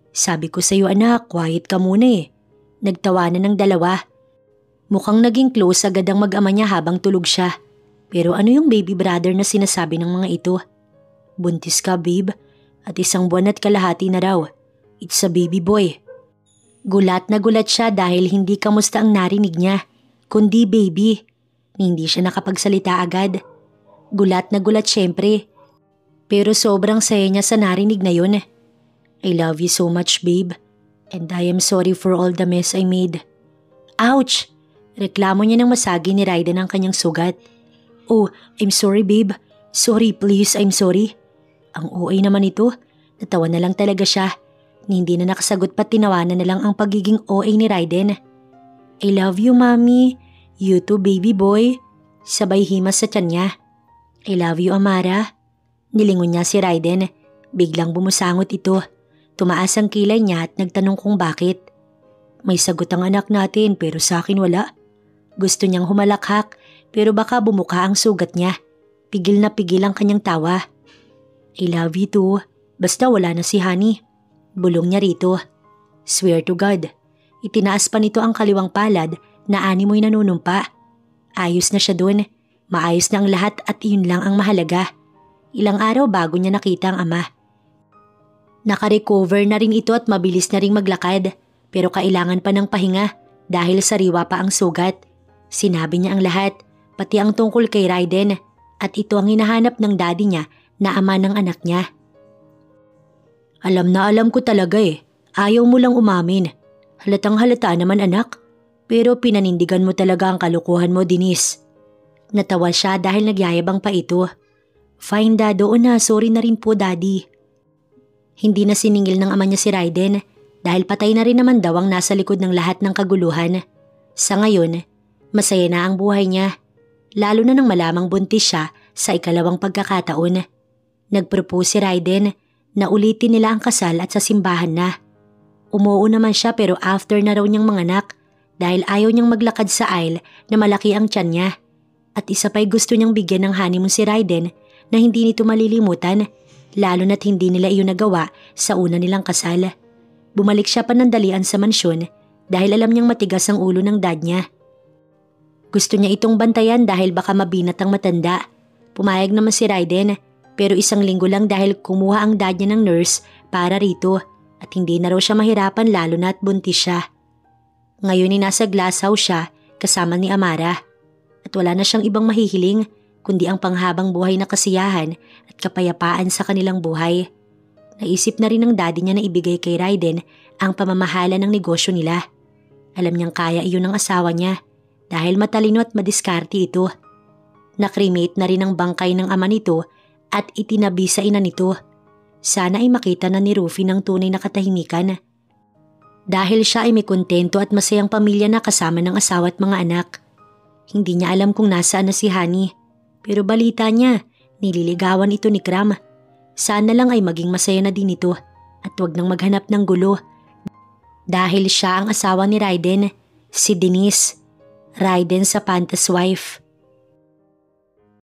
Sabi ko sa'yo anak, quiet ka muna eh. Nagtawanan ng dalawa. Mukhang naging close agad ang mag-ama niya habang tulog siya. Pero ano yung baby brother na sinasabi ng mga ito? Buntis ka, babe. At 1 buwan at kalahati na raw. It's a baby boy. Gulat na gulat siya dahil hindi kamusta ang narinig niya, kundi baby. Hindi siya nakapagsalita agad. Gulat na gulat syempre. Pero sobrang saya niya sa narinig na yun. I love you so much, babe. And I am sorry for all the mess I made. Ouch! Reklamo niya nang masagi ni Raiden ang kanyang sugat. Oh, I'm sorry, babe. Sorry, please, I'm sorry. Ang OA naman ito. Natawa na lang talaga siya. Hindi na nakasagot pa tinawanan na lang ang pagiging OA ni Raiden. I love you, Mommy. You too, baby boy. Sabay himas sa tiyan niya. I love you, Amara. Nilingon niya si Raiden. Biglang bumusangot ito. Tumaas ang kilay niya at nagtanong kung bakit. May sagot ang anak natin pero sa akin wala. Gusto niyang humalakhak pero baka bumuka ang sugat niya. Pigil na pigil ang kanyang tawa. I love you too. Basta wala na si Honey. Bulong niya rito. Swear to God. Itinaas pa nito ang kaliwang palad na animoy nanunumpa. Ayos na siya dun. Maayos na ang lahat at iyon lang ang mahalaga. Ilang araw bago niya nakita ang ama. Nakarecover na rin ito at mabilis na ring maglakad pero kailangan pa ng pahinga dahil sariwa pa ang sugat. Sinabi niya ang lahat, pati ang tungkol kay Raiden at ito ang hinahanap ng daddy niya na ama ng anak niya. Alam na alam ko talaga eh. Ayaw mo lang umamin. Halatang halata naman anak. Pero pinanindigan mo talaga ang kalukuhan mo, Denise. Natawa siya dahil nagyayabang pa ito. Fine dad, oo na, sorry na rin po daddy. Hindi na siningil ng ama niya si Raiden dahil patay na rin naman daw ang nasa likod ng lahat ng kaguluhan. Sa ngayon, masaya na ang buhay niya. Lalo na nang malamang buntis siya sa ikalawang pagkakataon. Nagpropose si Raiden na ulitin nila ang kasal at sa simbahan na. Umuo naman siya pero after na raw niyang manganak dahil ayaw niyang maglakad sa aisle na malaki ang tiyan niya. At isa pa'y gusto niyang bigyan ng honeymoon si Raiden na hindi nito malilimutan lalo na't hindi nila iyon nagawa sa una nilang kasal. Bumalik siya panandalian sa mansyon dahil alam niyang matigas ang ulo ng dad niya. Gusto niya itong bantayan dahil baka mabinat ang matanda. Pumayag naman si Raiden pero 1 linggo lang dahil kumuha ang dad niya ng nurse para rito at hindi na raw siya mahirapan lalo na at buntis siya. Ngayon ay nasa glass house siya kasama ni Amara at wala na siyang ibang mahihiling kundi ang panghabang buhay na kasiyahan at kapayapaan sa kanilang buhay. Naisip na rin ng daddy niya na ibigay kay Raiden ang pamamahala ng negosyo nila. Alam niyang kaya iyon ng asawa niya dahil matalino at madiskarte ito. Nakremate na rin ang bangkay ng ama nito at itinabi sa ina nito. Sana ay makita na ni Rufy ng tunay na katahimikan. Dahil siya ay may kontento at masayang pamilya na kasama ng asawa at mga anak. Hindi niya alam kung nasaan na si Honey, pero balita niya, nililigawan ito ni Kram. Sana lang ay maging masaya na din ito at wag nang maghanap ng gulo. Dahil siya ang asawa ni Raiden, si Denise, Raiden Zapanta's wife.